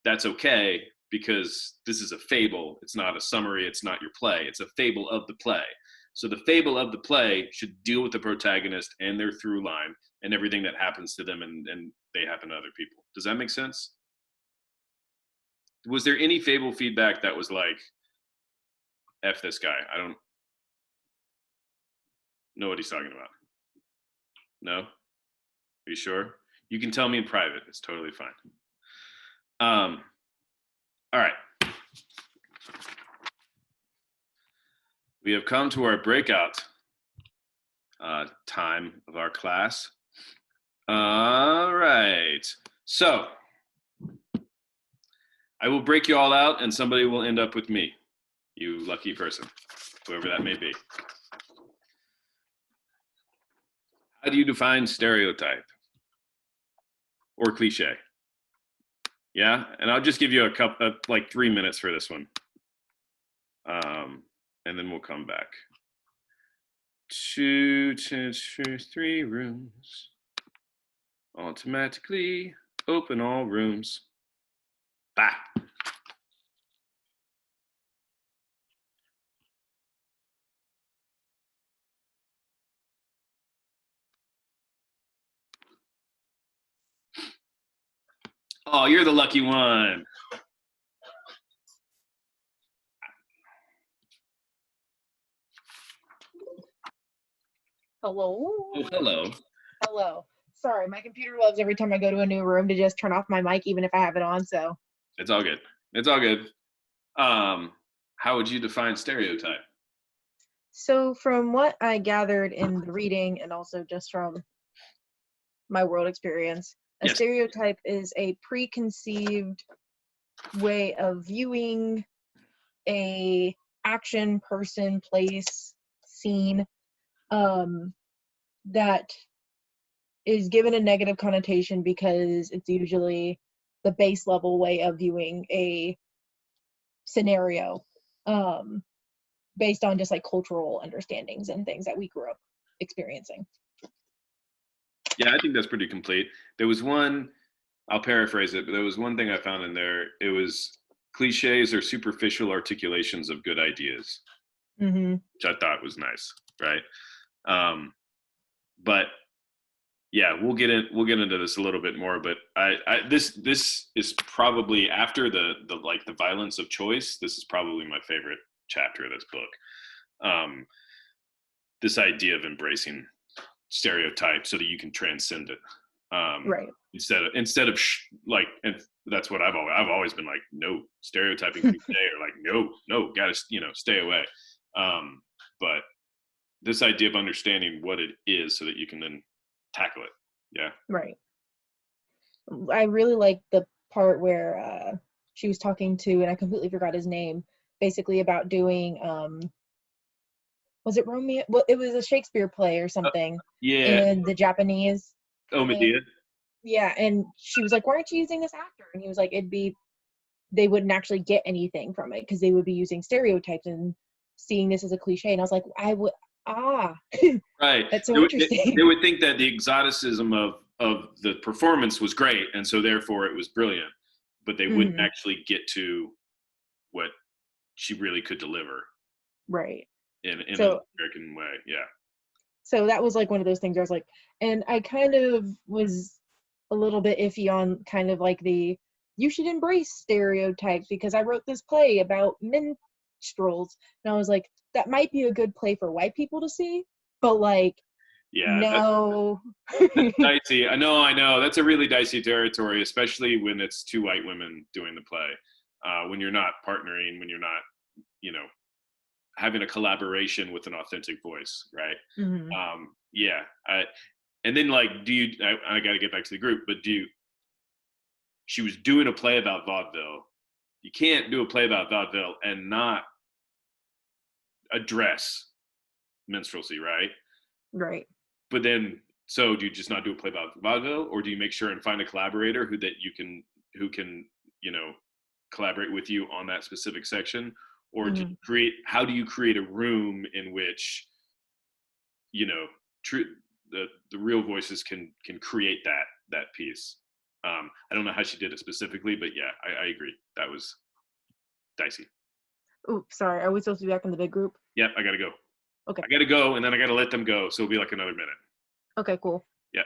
Speaker 1: That's okay, because this is a fable. It's not a summary. It's not your play. It's a fable of the play. So the fable of the play should deal with the protagonist and their through line and everything that happens to them and they happen to other people. Does that make sense? Was there any fable feedback that was like, F this guy? I don't know what he's talking about. No? Are you sure? You can tell me in private. It's totally fine. All right. We have come to our breakout time of our class. All right. So I will break you all out and somebody will end up with me, you lucky person, whoever that may be. How do you define stereotype or cliche? Yeah, and I'll just give you a couple, like 3 minutes for this one. And then we'll come back. 2 to 3 rooms. Automatically open all rooms. Bah. Oh, you're the lucky one.
Speaker 4: Hello.
Speaker 1: Oh, hello.
Speaker 4: Hello. Sorry, my computer loves every time I go to a new room to just turn off my mic, even if I have it on. So
Speaker 1: It's all good. It's all good. How would you define stereotype?
Speaker 4: So from what I gathered in the reading and also just from my world experience, a
Speaker 1: Yes.
Speaker 4: stereotype is a preconceived way of viewing a action, person, place, scene that is given a negative connotation because it's usually the base level way of viewing a scenario based on just like cultural understandings and things that we grew up experiencing.
Speaker 1: Yeah, I think that's pretty complete. There was one, I'll paraphrase it, but there was one thing I found in there. It was cliches or superficial articulations of good ideas,
Speaker 4: Mm-hmm.
Speaker 1: which I thought was nice, right? But yeah, we'll get into this a little bit more. But this is probably, after the violence of choice, this is probably my favorite chapter of this book. This idea of embracing stereotypes so that you can transcend it.
Speaker 4: Right.
Speaker 1: Instead of and that's what I've always been like, no, stereotyping cliche, or like no, gotta stay away. But this idea of understanding what it is so that you can then tackle it. Yeah.
Speaker 4: Right. I really like the part where she was talking to, and I completely forgot his name, basically about doing was it Romeo? Well, it was a Shakespeare play or something.
Speaker 1: Yeah.
Speaker 4: In the Japanese.
Speaker 1: Oh, Medea.
Speaker 4: Yeah, and she was like, "Why aren't you using this actor?" And he was like, they wouldn't actually get anything from it because they would be using stereotypes and seeing this as a cliche. And I was like,
Speaker 1: Right.
Speaker 4: That's so interesting.
Speaker 1: They would think that the exoticism of the performance was great, and so therefore it was brilliant, but they wouldn't actually get to what she really could deliver.
Speaker 4: Right.
Speaker 1: In an American way. Yeah.
Speaker 4: So that was like one of those things where I was like, and I kind of was a little bit iffy on kind of like you should embrace stereotypes because I wrote this play about minstrels. And I was like, that might be a good play for white people to see, but like,
Speaker 1: Yeah,
Speaker 4: No.
Speaker 1: that's dicey. I know. That's a really dicey territory, especially when it's two white women doing the play. When you're not partnering, when you're not, you know, having a collaboration with an authentic voice, right?
Speaker 4: Mhm.
Speaker 1: Yeah. And then like, I got to get back to the group, but she was doing a play about vaudeville. You can't do a play about vaudeville and not address minstrelsy, right?
Speaker 4: Right.
Speaker 1: But then, so do you just not do a play about vaudeville, or do you make sure and find a collaborator who can, you know, collaborate with you on that specific section? Or do you how do you create a room in which, you know, the real voices can create that piece? I don't know how she did it specifically, but yeah, I agree. That was dicey.
Speaker 4: Oh, sorry. Are we supposed to be back in the big group?
Speaker 1: Yep, I gotta go.
Speaker 4: Okay.
Speaker 1: I gotta go, and then I gotta let them go, so it'll be like another minute.
Speaker 4: Okay, cool.
Speaker 1: Yeah.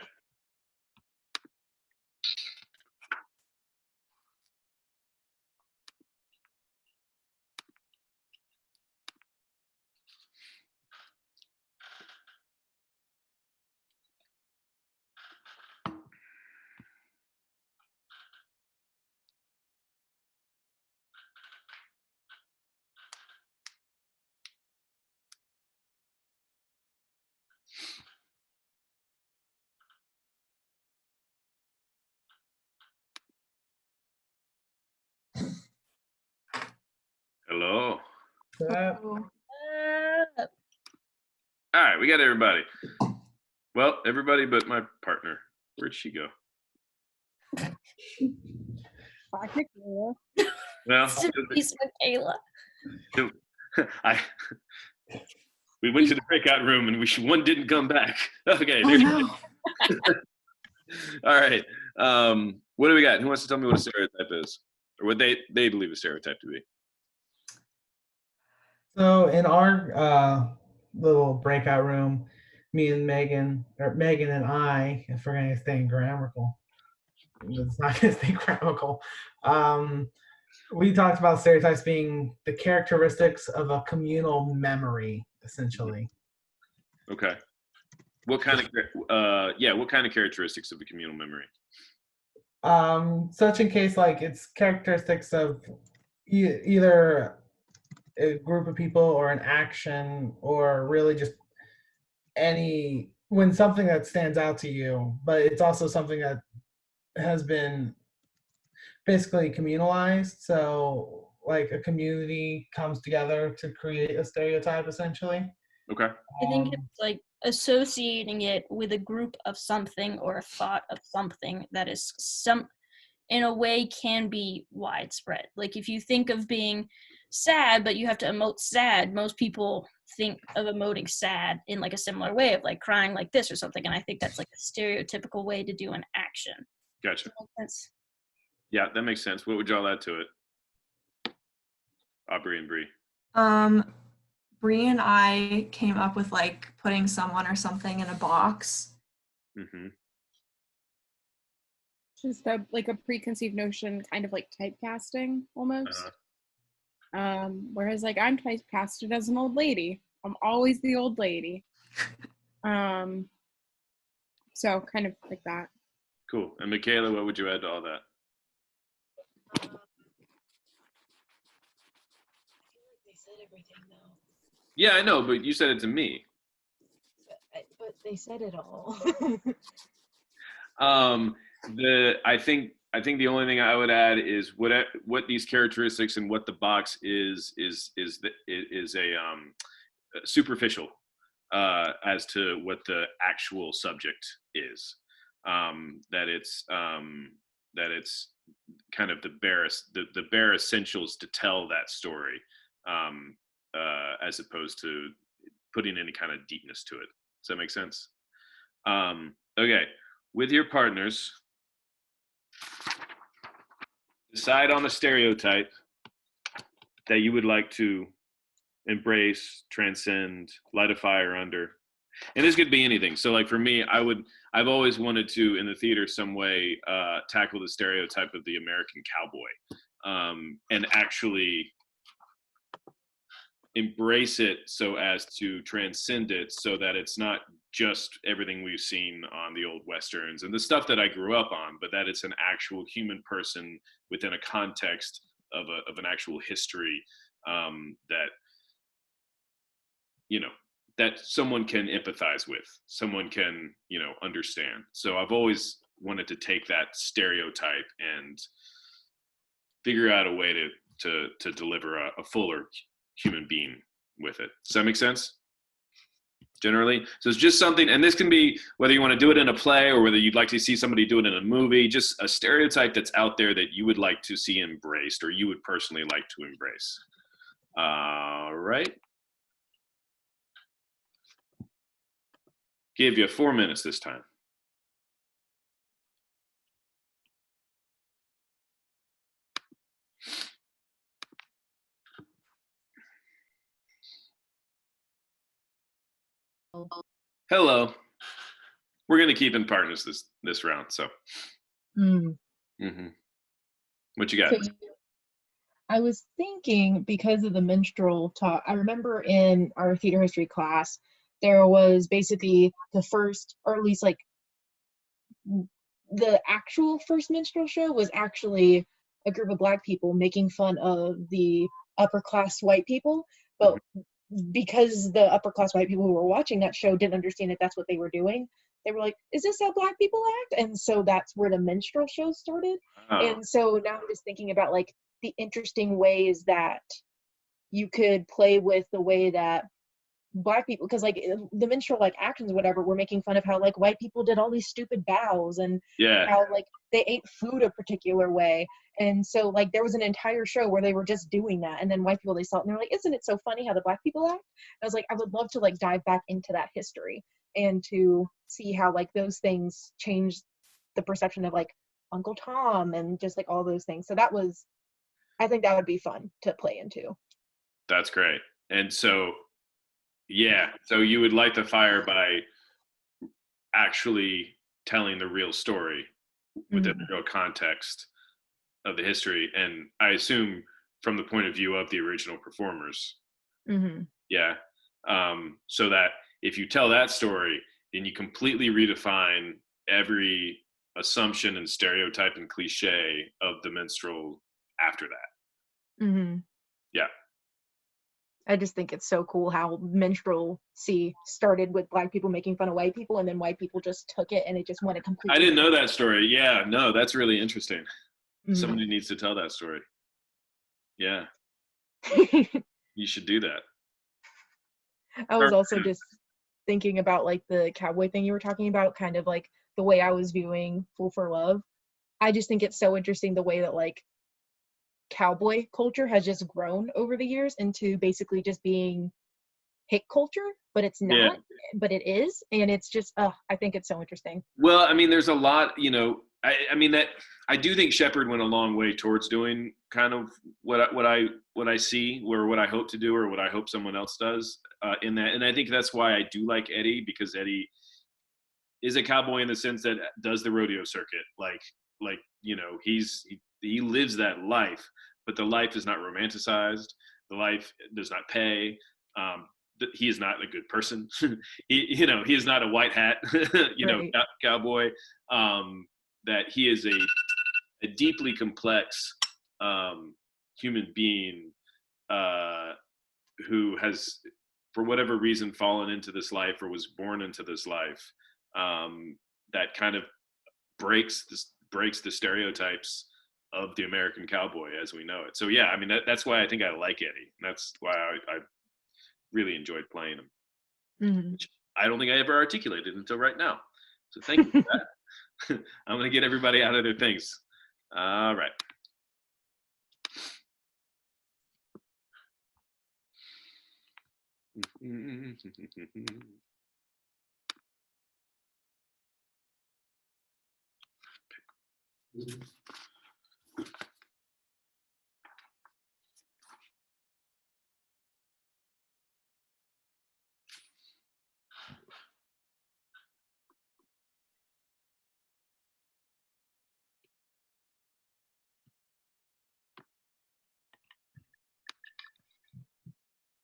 Speaker 1: Hello.
Speaker 3: Oh,
Speaker 1: All right, we got everybody. Well, everybody but my partner. Where'd she go? Well,
Speaker 6: Peace, Michaela.
Speaker 1: we went to the breakout room and one didn't come back. Okay.
Speaker 3: oh no.
Speaker 1: All right. What do we got? Who wants to tell me what a stereotype is, or what they believe a stereotype to be?
Speaker 5: So in our little breakout room, me and Megan, or Megan and I, if we're going to stay grammatical, it's not going to stay grammatical. We talked about stereotypes being the characteristics of a communal memory, essentially.
Speaker 1: Okay. What kind of characteristics of a communal memory?
Speaker 5: Such in case like it's characteristics of either a group of people or an action, or really just when something that stands out to you, but it's also something that has been basically communalized. So like a community comes together to create a stereotype, essentially.
Speaker 1: Okay.
Speaker 6: I think it's like associating it with a group of something or a thought of something that is in a way can be widespread. Like if you think of being sad, but you have to emote sad, most people think of emoting sad in like a similar way of like crying like this or something. And I think that's like a stereotypical way to do an action.
Speaker 1: Gotcha.
Speaker 6: That's,
Speaker 1: Yeah, that makes sense. What would y'all add to it? Aubrey and Bree.
Speaker 3: Bree and I came up with like putting someone or something in a box.
Speaker 1: Mm-hmm.
Speaker 2: Just like a preconceived notion, kind of like typecasting almost. Whereas like I'm typecasted as an old lady. I'm always the old lady. So kind of like that.
Speaker 1: Cool. And Michaela, what would you add to all that?
Speaker 4: They said everything though.
Speaker 1: Yeah, I know, but you said it to me.
Speaker 4: But they said it all.
Speaker 1: I think the only thing I would add is what these characteristics and what the box is superficial as to what the actual subject is. That it's kind of the bare essentials to tell that story, as opposed to putting any kind of deepness to it. Does that make sense? Okay, with your partners, decide on a stereotype that you would like to embrace, transcend, light a fire under. And this could be anything. So like for me, I've always wanted to, in the theater some way, tackle the stereotype of the American cowboy, and actually embrace it so as to transcend it, so that it's not just everything we've seen on the old westerns and the stuff that I grew up on, but that it's an actual human person within a context of an actual history, that you know that someone can empathize with, someone can understand. So I've always wanted to take that stereotype and figure out a way to deliver a fuller human being with it. Does that make sense? Generally, so it's just something, and this can be whether you want to do it in a play or whether you'd like to see somebody do it in a movie, just a stereotype that's out there that you would like to see embraced, or you would personally like to embrace. All right. Give you 4 minutes this time. Hello. We're gonna keep in partners this round. So,
Speaker 4: Mm.
Speaker 1: What you got?
Speaker 4: So I was thinking, because of the minstrel talk, I remember in our theater history class, there was basically the first, or at least like the actual first minstrel show was actually a group of Black people making fun of the upper class white people. But because the upper class white people who were watching that show didn't understand that that's what they were doing, they were like, is this how Black people act? And so that's where the minstrel show started.
Speaker 1: Oh,
Speaker 4: And so now I'm just thinking about like the interesting ways that you could play with the way that Black people, because like the minstrel like actions or whatever, were making fun of how like white people did all these stupid bows and
Speaker 1: yeah.
Speaker 4: how like they ate food a particular way. And so like there was an entire show where they were just doing that, and then white people, they saw it and they're like, isn't it so funny how the Black people act? I was like, I would love to like dive back into that history and to see how like those things changed the perception of like Uncle Tom and just like all those things. So that was, I think that would be fun to play into.
Speaker 1: That's great. And so, yeah, so you would light the fire by actually telling the real story within the real context of the history, and I assume from the point of view of the original performers. Yeah. So that if you tell that story, then you completely redefine every assumption and stereotype and cliche of the minstrel after that. Yeah.
Speaker 4: I just think it's so cool how minstrelsy started with Black people making fun of white people, and then white people just took it and it just went a completely.
Speaker 1: I didn't know that story. Yeah, no, that's really interesting. Somebody needs to tell that story. Yeah. You should do that.
Speaker 4: I was also just thinking about like the cowboy thing you were talking about, kind of like the way I was viewing Fool for Love. I just think it's so interesting the way that like cowboy culture has just grown over the years into basically just being hit culture, but it's not, but it is. And it's just, I think it's so interesting.
Speaker 1: Well, I mean, there's a lot, I mean that I do think Shepard went a long way towards doing kind of what I see, or what I hope to do, or what I hope someone else does in that. And I think that's why I do like Eddie, because Eddie is a cowboy in the sense that does the rodeo circuit. He lives that life, but the life is not romanticized. The life does not pay. He is not a good person. He is not a white hat,
Speaker 4: Right.
Speaker 1: cowboy. That he is a deeply complex human being who has, for whatever reason, fallen into this life or was born into this life, that kind of breaks the stereotypes of the American cowboy as we know it. So yeah, I mean that's why I think I like Eddie. That's why I really enjoyed playing him. Which I don't think I ever articulated until right now. So thank you for that. I'm going to get everybody out of their things. All right.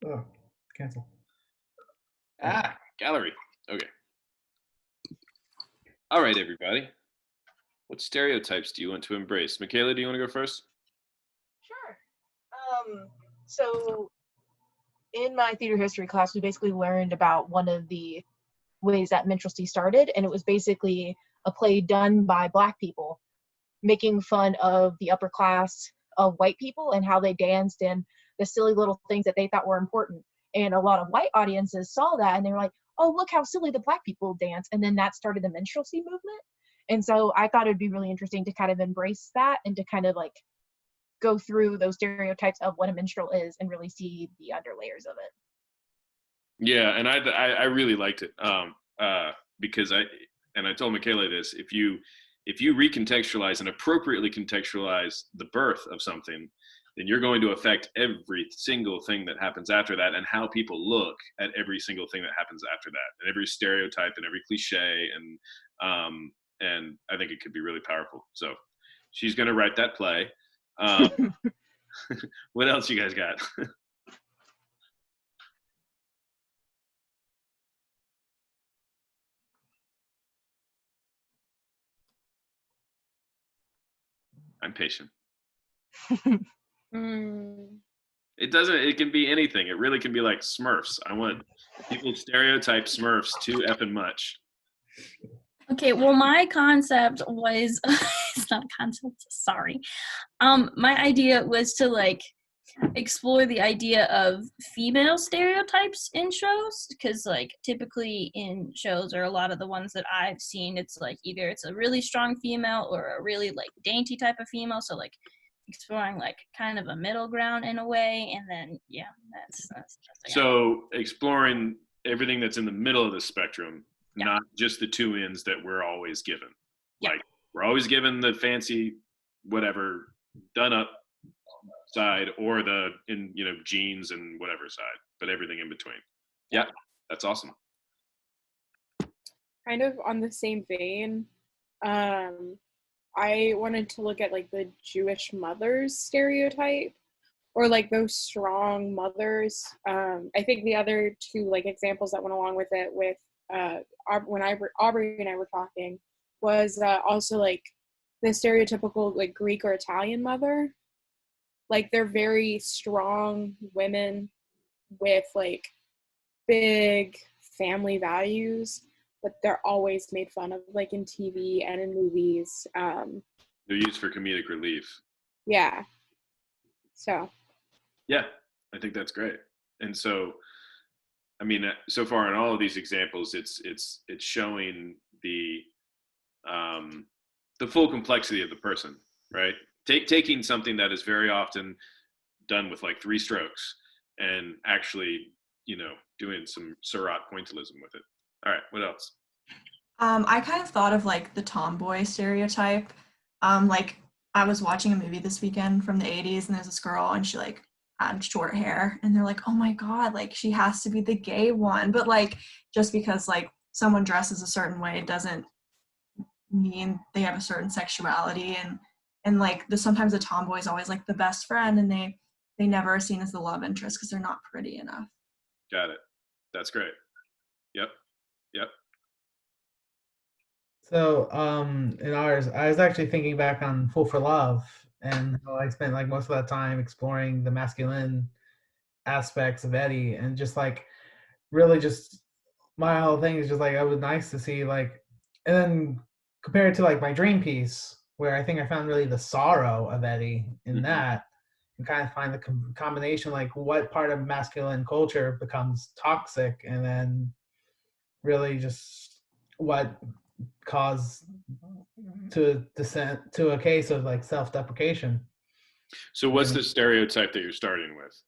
Speaker 5: Oh, cancel.
Speaker 1: Gallery. Okay. All right, everybody. What stereotypes do you want to embrace? Michaela, do you want to go first?
Speaker 4: Sure. So in my theater history class, we basically learned about one of the ways that minstrelsy started, and it was basically a play done by Black people, making fun of the upper class of white people and how they danced and the silly little things that they thought were important. And a lot of white audiences saw that and they were like, oh, look how silly the Black people dance. And then that started the minstrelsy movement. And so I thought it'd be really interesting to kind of embrace that and to kind of like go through those stereotypes of what a minstrel is and really see the underlayers of it.
Speaker 1: Yeah, and I really liked it because I told Michaela this. If you recontextualize and appropriately contextualize the birth of something, then you're going to affect every single thing that happens after that and how people look at every single thing that happens after that, and every stereotype and every cliche, and I think it could be really powerful. So she's going to write that play. What else you guys got? I'm patient. It can be anything. It really can be like Smurfs. I want people to stereotype Smurfs too effing much.
Speaker 6: Okay, well, my concept was it's not a concept, sorry. My idea was to like explore the idea of female stereotypes in shows, because like typically in shows, or a lot of the ones that I've seen, it's like either it's a really strong female or a really like dainty type of female. So like exploring like kind of a middle ground in a way, and then yeah, that's
Speaker 1: so exploring everything that's in the middle of the spectrum. Yeah. Not just the two ends that we're always given. Yeah. Like we're always given the fancy, whatever, done up side, or the jeans and whatever side, but everything in between. Yeah, that's awesome.
Speaker 2: Kind of on the same vein, I wanted to look at like the Jewish mothers stereotype, or like those strong mothers. I think the other two like examples that went along with it with when Aubrey and I were talking was also like the stereotypical like Greek or Italian mother. Like they're very strong women with like big family values, but they're always made fun of like in TV and in movies.
Speaker 1: They're used for comedic relief.
Speaker 2: Yeah. So.
Speaker 1: Yeah, I think that's great. And so, I mean, so far in all of these examples, it's showing the full complexity of the person, right? Taking something that is very often done with like 3 strokes and actually, doing some Seurat pointillism with it. All right, what else?
Speaker 3: I kind of thought of like the tomboy stereotype. Like I was watching a movie this weekend from the 80s, and there's this girl and she like had short hair, and they're like, oh my God, like she has to be the gay one. But like, just because like someone dresses a certain way doesn't mean they have a certain sexuality, and like sometimes the tomboy is always like the best friend, and they never are seen as the love interest because they're not pretty enough.
Speaker 1: Got it. That's great. Yep.
Speaker 5: So in ours, I was actually thinking back on Fool for Love, and how I spent like most of that time exploring the masculine aspects of Eddie, and just like really just my whole thing is just like, it was nice to see like, and then compared to like my dream piece, where I think I found really the sorrow of Eddie in that, and kind of find the combination, like what part of masculine culture becomes toxic, and then really just what caused to descent to a case of like self-deprecation.
Speaker 1: So what's the stereotype that you're starting with?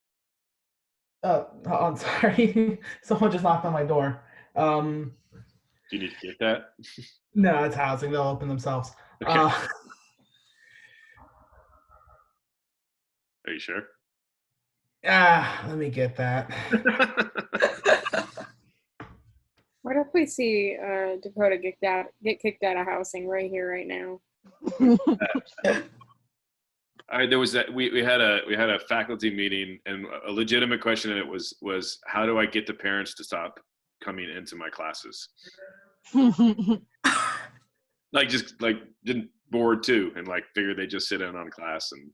Speaker 5: I'm sorry. Someone just knocked on my door.
Speaker 1: Do you need to get that?
Speaker 5: No, it's housing. They'll open themselves.
Speaker 1: Okay. Are you sure?
Speaker 5: Let me get that.
Speaker 2: What if we see Dakota get kicked out of housing right here, right now?
Speaker 1: There was that we had a faculty meeting, and a legitimate question in it was how do I get the parents to stop coming into my classes? Like just like didn't bored too, and like figured they just sit in on class and.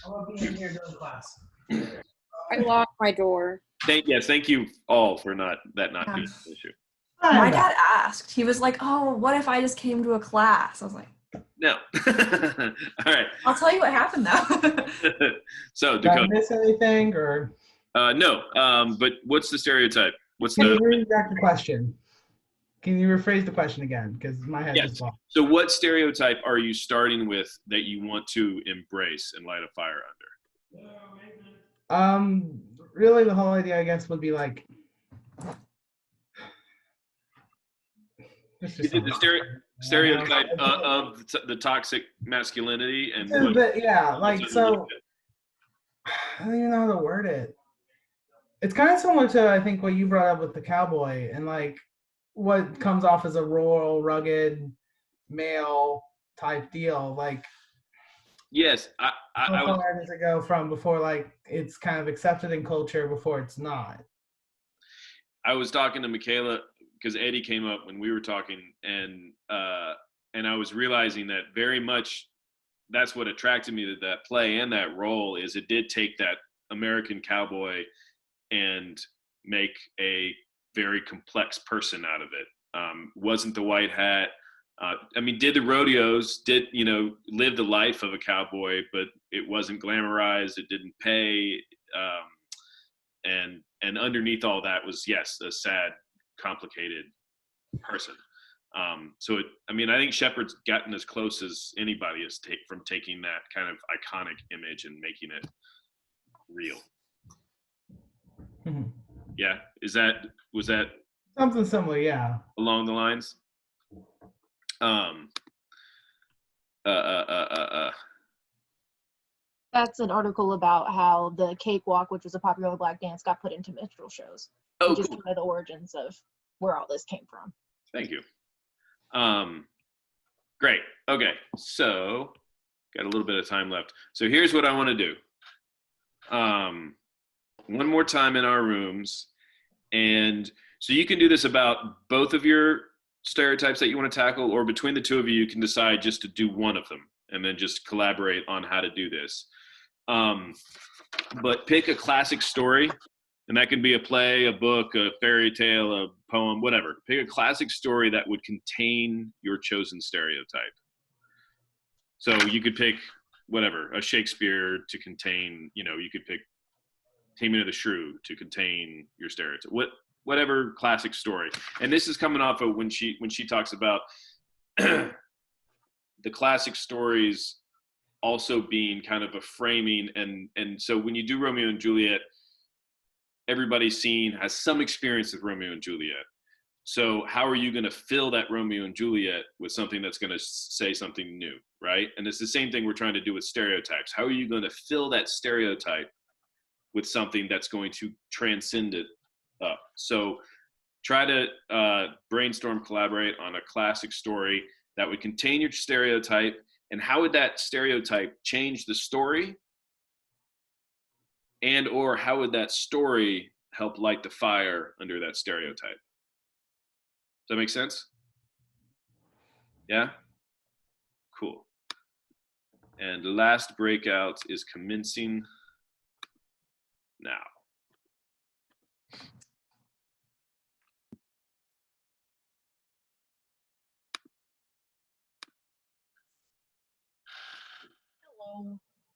Speaker 5: I love being here during class.
Speaker 2: I locked my door.
Speaker 1: Thank you all for not being an issue.
Speaker 3: My dad asked. He was like, "Oh, what if I just came to a class?" I was like,
Speaker 1: No. All right.
Speaker 3: "I'll tell you what happened though."
Speaker 1: So
Speaker 5: Did I
Speaker 1: Dakota.
Speaker 5: miss anything, or
Speaker 1: No. But what's the stereotype? What's
Speaker 5: can you
Speaker 1: the
Speaker 5: read back the question? Can you rephrase the question again? Because my head
Speaker 1: Yes.
Speaker 5: is blocked.
Speaker 1: So what stereotype are you starting with that you want to embrace and light a fire under?
Speaker 5: Really, the whole idea, I guess, would be like.
Speaker 1: Is it the stereotype of the toxic masculinity and what,
Speaker 5: Yeah, like so. I don't even know how to word it. It's kind of similar to I think what you brought up with the cowboy and like what comes off as a rural, rugged, male type deal. Like
Speaker 1: Yes,
Speaker 5: how far does it go from before like it's kind of accepted in culture before it's not?
Speaker 1: I was talking to Michaela because Eddie came up when we were talking, and I was realizing that very much that's what attracted me to that play and that role is it did take that American cowboy and make a very complex person out of it. Wasn't the white hat. Did the rodeos, live the life of a cowboy, but it wasn't glamorized. It didn't pay. And underneath all that was, yes, a sad, complicated person. I think Shepard's gotten as close as anybody is from taking that kind of iconic image and making it real.
Speaker 5: Mhm.
Speaker 1: Yeah. Was that
Speaker 5: Something similar, yeah.
Speaker 1: along the lines?
Speaker 4: That's an article about how the cakewalk, which was a popular black dance, got put into minstrel shows,
Speaker 1: Oh,
Speaker 4: which is
Speaker 1: cool.
Speaker 4: kind of the origins of where all this came from.
Speaker 1: Thank you. Great. Okay. So got a little bit of time left. So here's what I want to do. One more time in our rooms. And so you can do this about both of your stereotypes that you want to tackle, or between the two of you, you can decide just to do one of them and then just collaborate on how to do this. But pick a classic story, and that can be a play, a book, a fairy tale, a poem, whatever. Pick a classic story that would contain your chosen stereotype. So you could pick whatever, a Shakespeare to contain, you could pick Taming of the Shrew to contain your stereotype. Whatever classic story. And this is coming off of when she talks about the classic stories also being kind of a framing, and so when you do Romeo and Juliet, everybody's has some experience with Romeo and Juliet. So how are you going to fill that Romeo and Juliet with something that's going to say something new, right? And it's the same thing we're trying to do with stereotypes. How are you going to fill that stereotype with something that's going to transcend it up? So try to brainstorm, collaborate on a classic story that would contain your stereotype, and how would that stereotype change the story, and or how would that story help light the fire under that stereotype? Does that make sense? Yeah? Cool. And the last breakout is commencing now.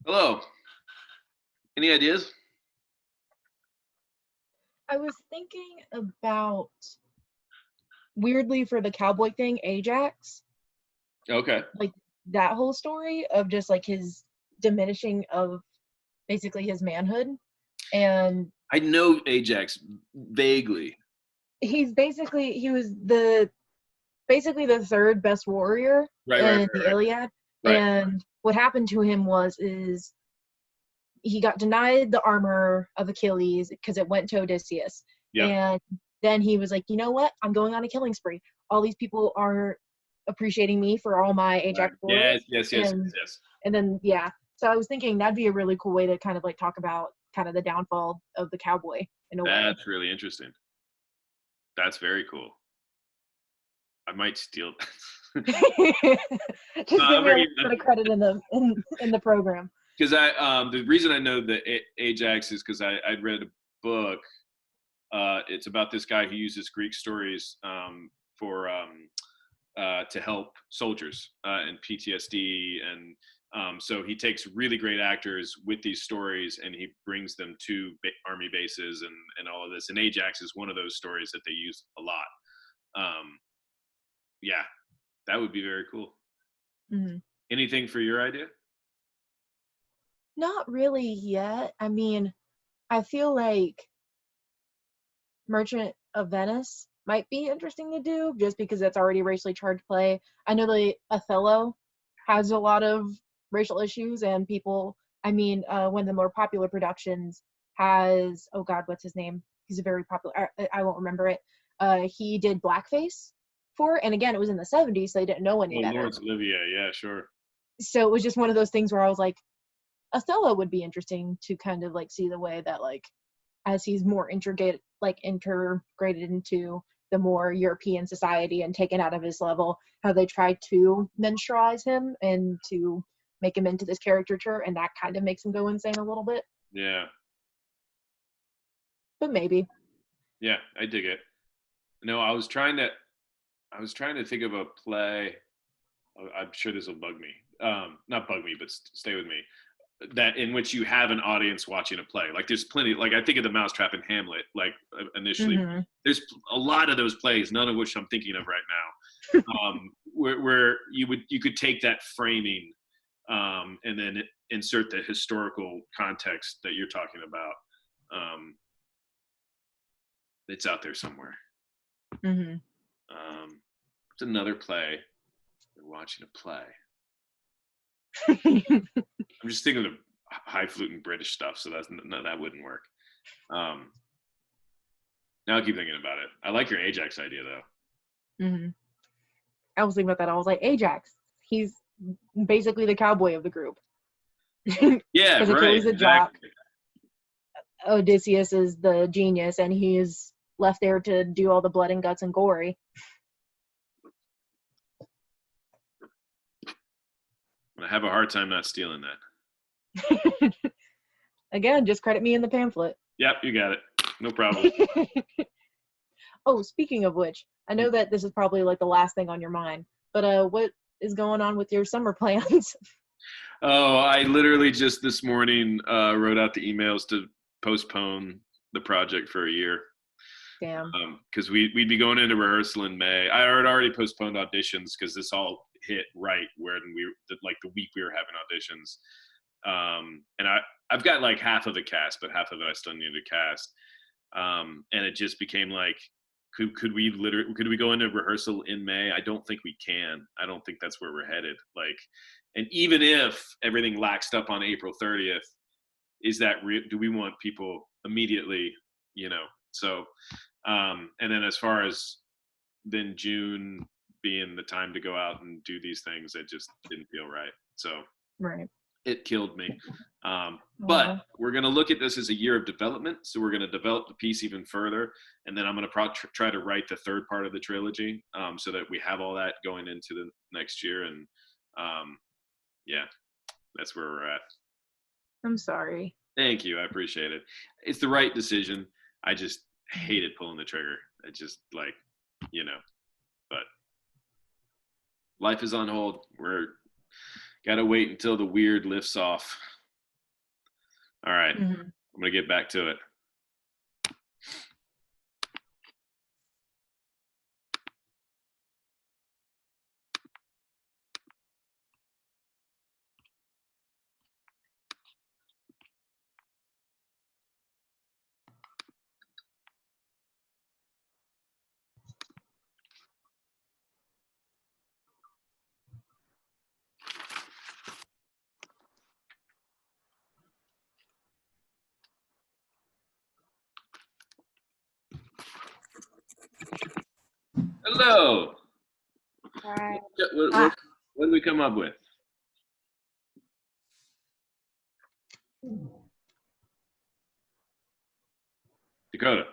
Speaker 1: Hello. Any ideas?
Speaker 4: I was thinking about, weirdly for the cowboy thing, Ajax,
Speaker 1: Okay.
Speaker 4: that whole story of just like his diminishing of basically his manhood. And
Speaker 1: I know Ajax vaguely.
Speaker 4: he was the third best warrior in the Iliad.
Speaker 1: Right.
Speaker 4: And what happened to him is he got denied the armor of Achilles because it went to Odysseus.
Speaker 1: Yeah.
Speaker 4: And then he was like, you know what? I'm going on a killing spree. All these people are appreciating me for all my Ajax glory.
Speaker 1: Yes.
Speaker 4: And then, yeah. So I was thinking that'd be a really cool way to kind of like talk about kind of the downfall of the cowboy in a way.
Speaker 1: That's really interesting. That's very cool. I might steal.
Speaker 4: Just give me a little bit of credit in the program.
Speaker 1: Because the reason I know the Ajax is because I'd read a book. It's about this guy who uses Greek stories for to help soldiers and PTSD, and so he takes really great actors with these stories and he brings them to army bases and all of this. And Ajax is one of those stories that they use a lot. Yeah, that would be very cool.
Speaker 4: Mm-hmm.
Speaker 1: Anything for your idea?
Speaker 4: Not really yet. I mean, I feel like Merchant of Venice might be interesting to do just because it's already racially charged play. I know the Othello has a lot of racial issues and people, I mean, one of the more popular productions has, oh God, what's his name? He's a very popular, I won't remember it. He did blackface for it. And again, it was in the 70s, so they didn't know any better.
Speaker 1: Laurence Olivier, yeah, sure.
Speaker 4: So it was just one of those things where I was like, Othello would be interesting to kind of like see the way that like as he's more integrated into the more European society and taken out of his level, how they try to menstrualize him and to make him into this caricature, and that kind of makes him go insane a little bit.
Speaker 1: Yeah.
Speaker 4: But maybe.
Speaker 1: Yeah, I dig it. No, I was trying to think of a play. I'm sure this will bug me. Not bug me, but stay with me. That in which you have an audience watching a play. Like there's plenty, like I think of the Mousetrap and Hamlet, like initially.
Speaker 4: Mm-hmm.
Speaker 1: There's a lot of those plays, none of which I'm thinking of right now, where you could take that framing and then insert the historical context that you're talking about. It's out there somewhere.
Speaker 4: Mm-hmm.
Speaker 1: It's another play. They're watching a play. I'm just thinking of highfalutin British stuff, so that wouldn't work. Now I keep thinking about it. I like your Ajax idea though.
Speaker 4: Mm-hmm. I was thinking about that. I was like, Ajax, he's basically the cowboy of the group.
Speaker 1: Yeah, right.
Speaker 4: Achilles the jock.
Speaker 1: Exactly.
Speaker 4: Odysseus is the genius, and he is left there to do all the blood and guts and gory.
Speaker 1: I have a hard time not stealing that.
Speaker 4: Again, just credit me in the pamphlet.
Speaker 1: Yep, you got it. No problem.
Speaker 4: Oh, speaking of which, I know that this is probably like the last thing on your mind, but what is going on with your summer plans?
Speaker 1: Oh, I literally just this morning wrote out the emails to postpone the project for a year.
Speaker 4: Damn.
Speaker 1: Because we'd be going into rehearsal in May. I had already postponed auditions because this all hit right when the week we were having auditions. And I've got like half of the cast, but half of it I still need to cast. And it just became like, could we go into rehearsal in May? I don't think we can. I don't think that's where we're headed. Like, and even if everything laxed up on April 30th, is that real? Do we want people immediately, So, and then as far as then June being the time to go out and do these things, it just didn't feel right. So
Speaker 4: Right.
Speaker 1: it killed me. But we're going to look at this as a year of development. So we're going to develop the piece even further. And then I'm going to try to write the third part of the trilogy so that we have all that going into the next year. And yeah, that's where we're at.
Speaker 4: I'm sorry.
Speaker 1: Thank you. I appreciate it. It's the right decision. I just hated pulling the trigger. I just but life is on hold. We're got to wait until the weird lifts off. All right.
Speaker 4: Mm-hmm.
Speaker 1: I'm going to get back to it. Hello.
Speaker 2: Hi.
Speaker 1: What did we come up with? Dakota.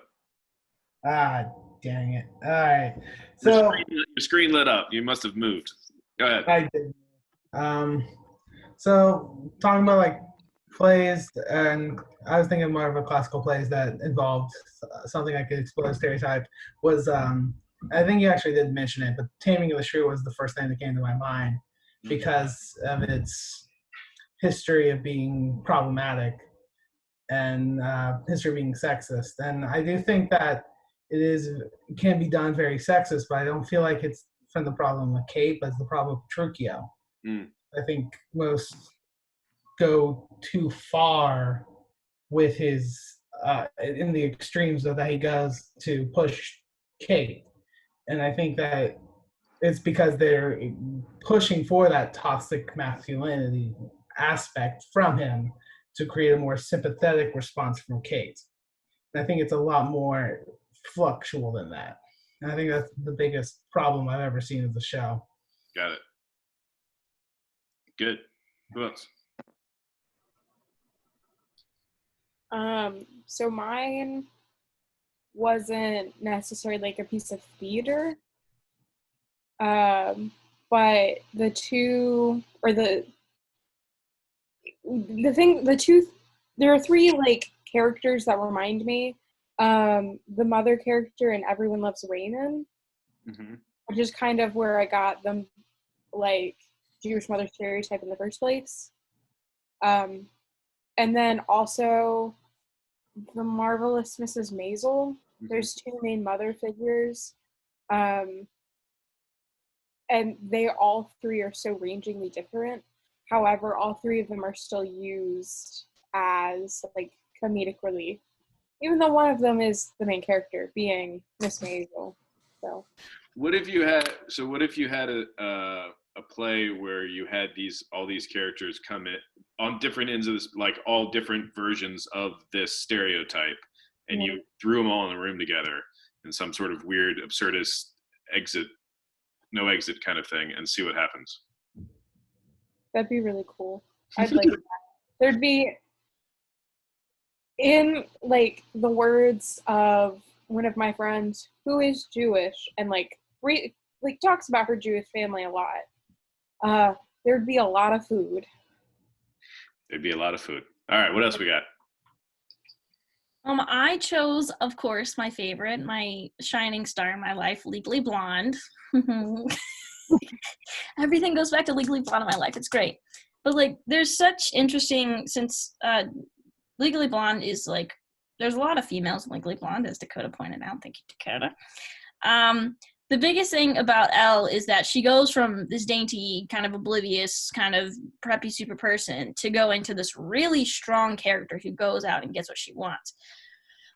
Speaker 5: Ah, dang it. All right.
Speaker 1: Your
Speaker 5: So
Speaker 1: screen lit up. You must have moved. Go ahead.
Speaker 5: I did. Um, so talking about like plays, and I was thinking more of a classical plays that involved something I could explore stereotype was I think you actually did mention it, but Taming of the Shrew was the first thing that came to my mind because of its history of being problematic and history of being sexist. And I do think that it can be done very sexist, but I don't feel like it's from the problem of Kate, but it's the problem of Petruchio.
Speaker 1: Mm.
Speaker 5: I think most go too far with his in the extremes of that he goes to push Kate, and I think that it's because they're pushing for that toxic masculinity aspect from him to create a more sympathetic response from Kate. And I think it's a lot more fluctual than that. And I think that's the biggest problem I've ever seen of the show.
Speaker 1: Got it. Good. Who else?
Speaker 2: So mine wasn't necessarily like a piece of theater. But the two, or the thing, the two, there are three like characters that remind me. The mother character in Everyone Loves Raymond,
Speaker 1: Mm-hmm.
Speaker 2: which is kind of where I got them, like, Jewish mother stereotype in the first place. And then also the Marvelous Mrs. Maisel. There's two main mother figures. And they all three are so rangingly different. However, all three of them are still used as like comedic relief, even though one of them is the main character, being Miss Maisel. So,
Speaker 1: What if you had a play where you had all these characters come in on different ends of this, like all different versions of this stereotype, and you threw them all in the room together in some sort of weird, absurdist no exit kind of thing, and see what happens?
Speaker 2: that'd be really cool. I'd like that. There'd be, in like the words of one of my friends who is Jewish and like talks about her Jewish family a lot, there'd be a lot of food.
Speaker 1: There'd be a lot of food. All right, what else we got?
Speaker 6: I chose, of course, my favorite, my shining star in my life, Legally Blonde. Everything goes back to Legally Blonde in my life. It's great. But, like, there's such interesting, since Legally Blonde is, like, there's a lot of females in Legally Blonde, as Dakota pointed out. Thank you, Dakota. The biggest thing about Elle is that she goes from this dainty, kind of oblivious, kind of preppy super person to go into this really strong character who goes out and gets what she wants.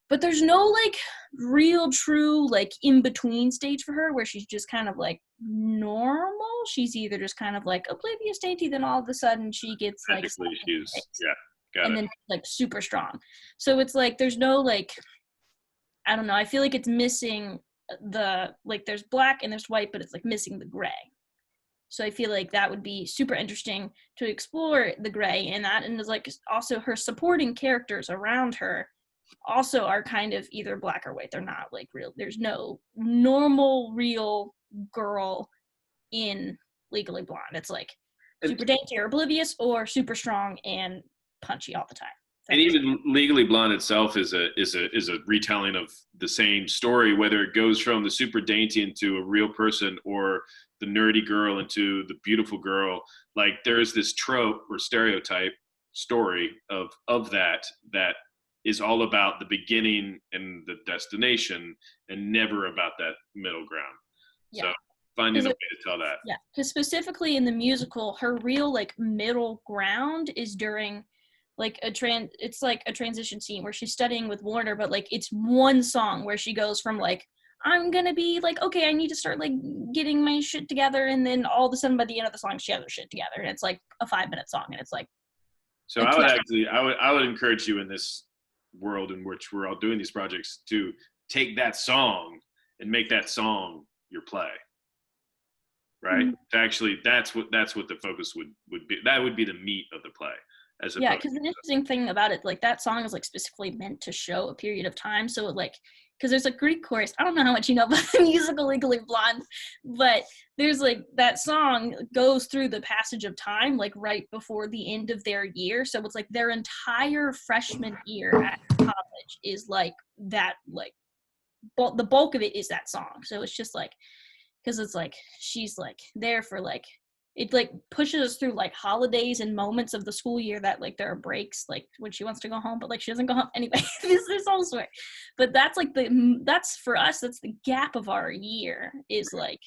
Speaker 6: But there's no, like, real, true, like, in-between stage for her where she's just kind of, like, normal. She's either just kind of, like, oblivious dainty, then all of a sudden she gets, like,
Speaker 1: Technically, she's, yeah, got
Speaker 6: and
Speaker 1: it.
Speaker 6: then, like, super strong. So it's, like, there's no, like, I don't know. I feel like it's missing there's black and there's white, but it's, like, missing the gray. So I feel like that would be super interesting to explore the gray in that. And there's, like, also her supporting characters around her also are kind of either black or white. They're not, like, real. There's no normal, real girl in Legally Blonde. It's, like, super dainty or oblivious, or super strong and punchy all the time.
Speaker 1: And even Legally Blonde itself is a retelling of the same story, whether it goes from the super dainty into a real person or the nerdy girl into the beautiful girl. Like, there's this trope or stereotype story of that is all about the beginning and the destination and never about that middle ground. Yeah. So finding a way to tell that.
Speaker 6: Yeah, because specifically in the musical, her real, like, middle ground is during, like, it's like a transition scene where she's studying with Warner, but, like, it's one song where she goes from, like, I'm gonna be like, okay, I need to start, like, getting my shit together, and then all of a sudden by the end of the song she has her shit together, and it's like a 5-minute song, and it's like,
Speaker 1: so I would encourage you in this world in which we're all doing these projects to take that song and make that song your play, right? Mm-hmm. Actually, that's what the focus would be. That would be the meat of the play. as
Speaker 6: Yeah,
Speaker 1: opposed
Speaker 6: because the interesting thing about it, like that song is like specifically meant to show a period of time. So like, because there's a Greek chorus. I don't know how much you know about the musical Legally Blonde, but there's like that song goes through the passage of time, like right before the end of their year. So it's like their entire freshman year at college is like that, like the bulk of it is that song. So it's just like, because it's like she's like there for like, it like pushes us through like holidays and moments of the school year that like there are breaks, like when she wants to go home but like she doesn't go home anyway. This whole story, but that's like that's for us, that's the gap of our year, is like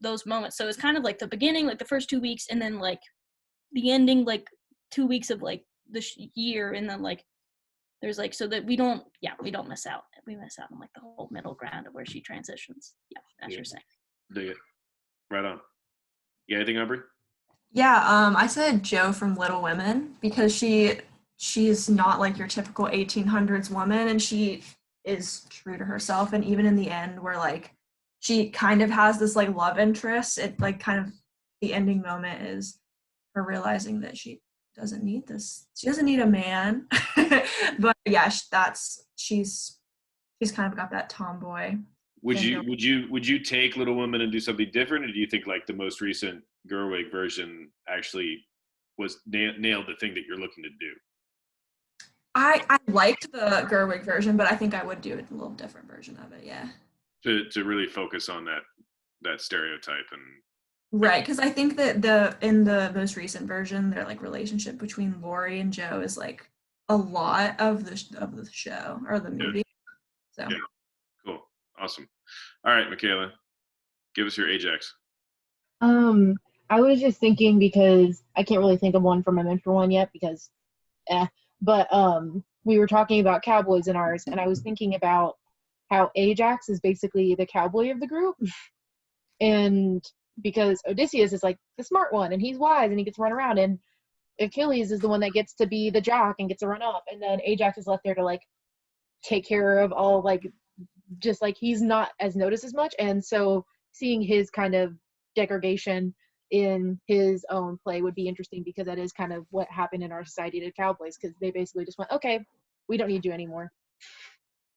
Speaker 6: those moments. So it's kind of like the beginning, like the first 2 weeks, and then like the ending, like 2 weeks of like the year, and then like there's like, so that we don't miss out. We miss out on like the whole middle ground of where she transitions. Yeah, as you're saying.
Speaker 1: Dig it. Right on. Yeah, anything, Aubrey?
Speaker 3: Yeah, I said Joe from Little Women because she's not like your typical 1800s woman, and she is true to herself. And even in the end, where like she kind of has this like love interest, it like kind of the ending moment is her realizing that she doesn't need this. She doesn't need a man. But yeah, she's kind of got that tomboy.
Speaker 1: Would you take Little Women and do something different, or do you think like the most recent Gerwig version actually was nailed the thing that you're looking to do?
Speaker 3: I liked the Gerwig version, but I think I would do a little different version of it. Yeah.
Speaker 1: To really focus on that stereotype and.
Speaker 3: Right, because I think that in the most recent version, their like relationship between Lori and Joe is like a lot of the show or the movie. So.
Speaker 1: Yeah. Cool. Awesome. All right, Michaela, give us your Ajax.
Speaker 4: I was just thinking, because I can't really think of one for my mentor one yet because, but we were talking about cowboys in ours, and I was thinking about how Ajax is basically the cowboy of the group, and because Odysseus is like the smart one and he's wise and he gets to run around, and Achilles is the one that gets to be the jock and gets to run off, and then Ajax is left there to like take care of all, like just like he's not as noticed as much. And so seeing his kind of degradation in his own play would be interesting, because that is kind of what happened in our society to cowboys, because they basically just went, okay, we don't need you anymore.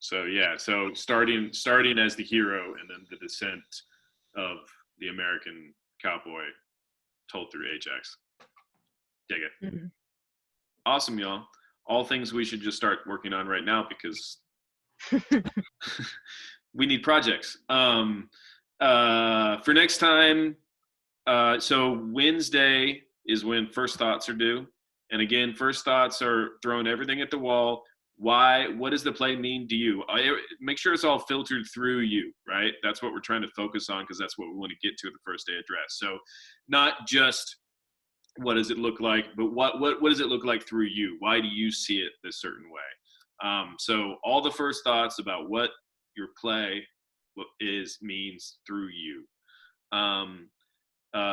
Speaker 1: So yeah, so starting as the hero, and then the descent of the American cowboy told through Ajax. Dig it.
Speaker 4: Mm-hmm.
Speaker 1: Awesome, y'all. All things we should just start working on right now, because we need projects. For next time, so Wednesday is when first thoughts are due. And again, first thoughts are throwing everything at the wall. Why? What does the play mean to you? Make sure it's all filtered through you, right? That's what we're trying to focus on, because that's what we want to get to at the first day address. So not just what does it look like, but what does it look like through you? Why do you see it this certain way? So all the first thoughts about what your play means through you.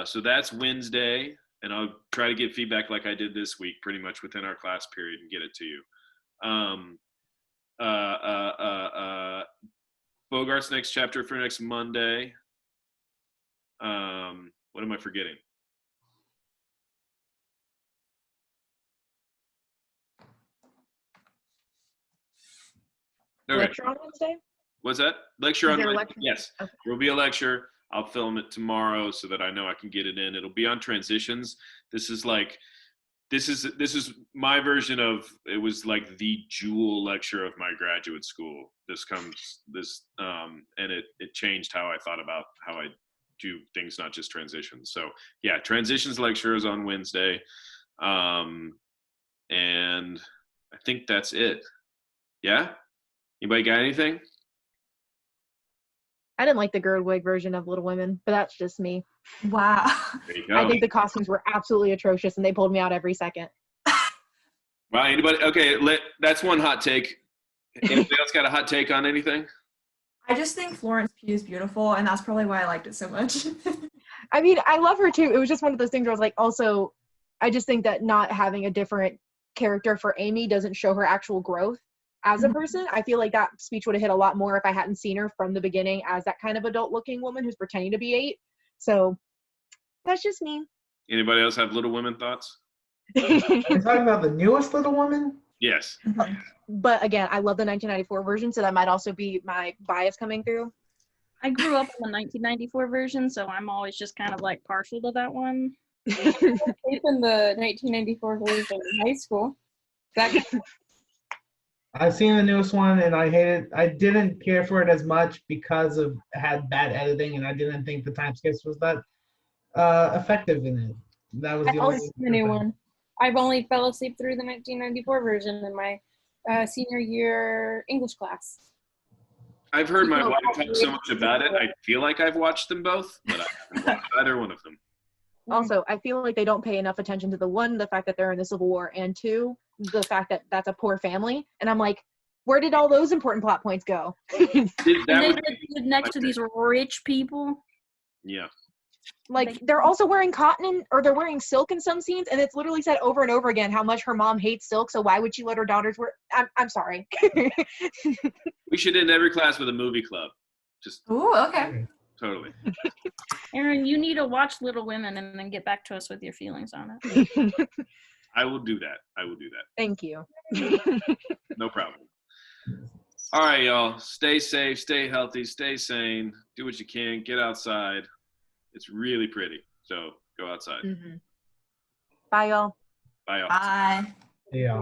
Speaker 1: So that's Wednesday, and I'll try to get feedback like I did this week, pretty much within our class period, and get it to you. Bogart's next chapter for next Monday. What am I forgetting? Okay.
Speaker 4: Lecture on Wednesday?
Speaker 1: What's that? Lecture
Speaker 4: Is
Speaker 1: on
Speaker 4: there a
Speaker 1: Wednesday?
Speaker 4: lecture?
Speaker 1: Yes.
Speaker 4: Okay.
Speaker 1: There will be a lecture. I'll film it tomorrow so that I know I can get it in. It'll be on transitions. This is my version of, it was like the jewel lecture of my graduate school. And it changed how I thought about how I do things, not just transitions. So yeah, transitions lecture is on Wednesday. And I think that's it. Yeah? Anybody got anything?
Speaker 4: I didn't like the Gerwig version of Little Women, but that's just me.
Speaker 3: Wow.
Speaker 1: There you go.
Speaker 4: I think the costumes were absolutely atrocious, and they pulled me out every second.
Speaker 1: Wow, anybody? Okay, that's one hot take. Anybody else got a hot take on anything?
Speaker 3: I just think Florence Pugh is beautiful, and that's probably why I liked it so much.
Speaker 4: I mean, I love her too. It was just one of those things where I was like, also, I just think that not having a different character for Amy doesn't show her actual growth as a person. I feel like that speech would have hit a lot more if I hadn't seen her from the beginning as that kind of adult-looking woman who's pretending to be 8. So that's just me.
Speaker 1: Anybody else have Little Women thoughts?
Speaker 5: You're talking about the newest Little Woman?
Speaker 1: Yes.
Speaker 3: Mhm.
Speaker 4: But again, I love the 1994 version, so that might also be my bias coming through.
Speaker 6: I grew up on the 1994 version, so I'm always just kind of like partial to that one.
Speaker 2: In the 1994 version in high school. That
Speaker 5: I've seen the newest one and I hated. I didn't care for it as much because of it had bad editing and I didn't think the time skips was that effective in it. That was the
Speaker 2: I've
Speaker 5: only
Speaker 2: seen the new one. I've only fell asleep through the 1994 version in my senior year English class.
Speaker 1: I've heard my wife talk so much about it. I feel like I've watched them both, but I haven't watched either one of them.
Speaker 4: Also, I feel like they don't pay enough attention to the fact that they're in the Civil War, and two, the fact that that's a poor family. And I'm like, where did all those important plot points go?
Speaker 6: And
Speaker 1: That
Speaker 6: they
Speaker 1: was,
Speaker 6: live next to these rich people.
Speaker 1: yeah.
Speaker 4: Like, they're also wearing cotton or they're wearing silk in some scenes, and it's literally said over and over again how much her mom hates silk. So why would she let her daughters wear? I'm sorry.
Speaker 1: We should end every class with a movie club. Just
Speaker 3: Ooh, okay.
Speaker 1: totally.
Speaker 6: Aaron, you need to watch Little Women and then get back to us with your feelings on it.
Speaker 1: I will do that. I will do that.
Speaker 4: Thank you.
Speaker 1: No problem. All right, y'all. Stay safe, stay healthy, stay sane. Do what you can. Get outside. It's really pretty. So go outside.
Speaker 4: Bye, y'all.
Speaker 1: Bye, y'all.
Speaker 3: Bye.
Speaker 5: Yeah.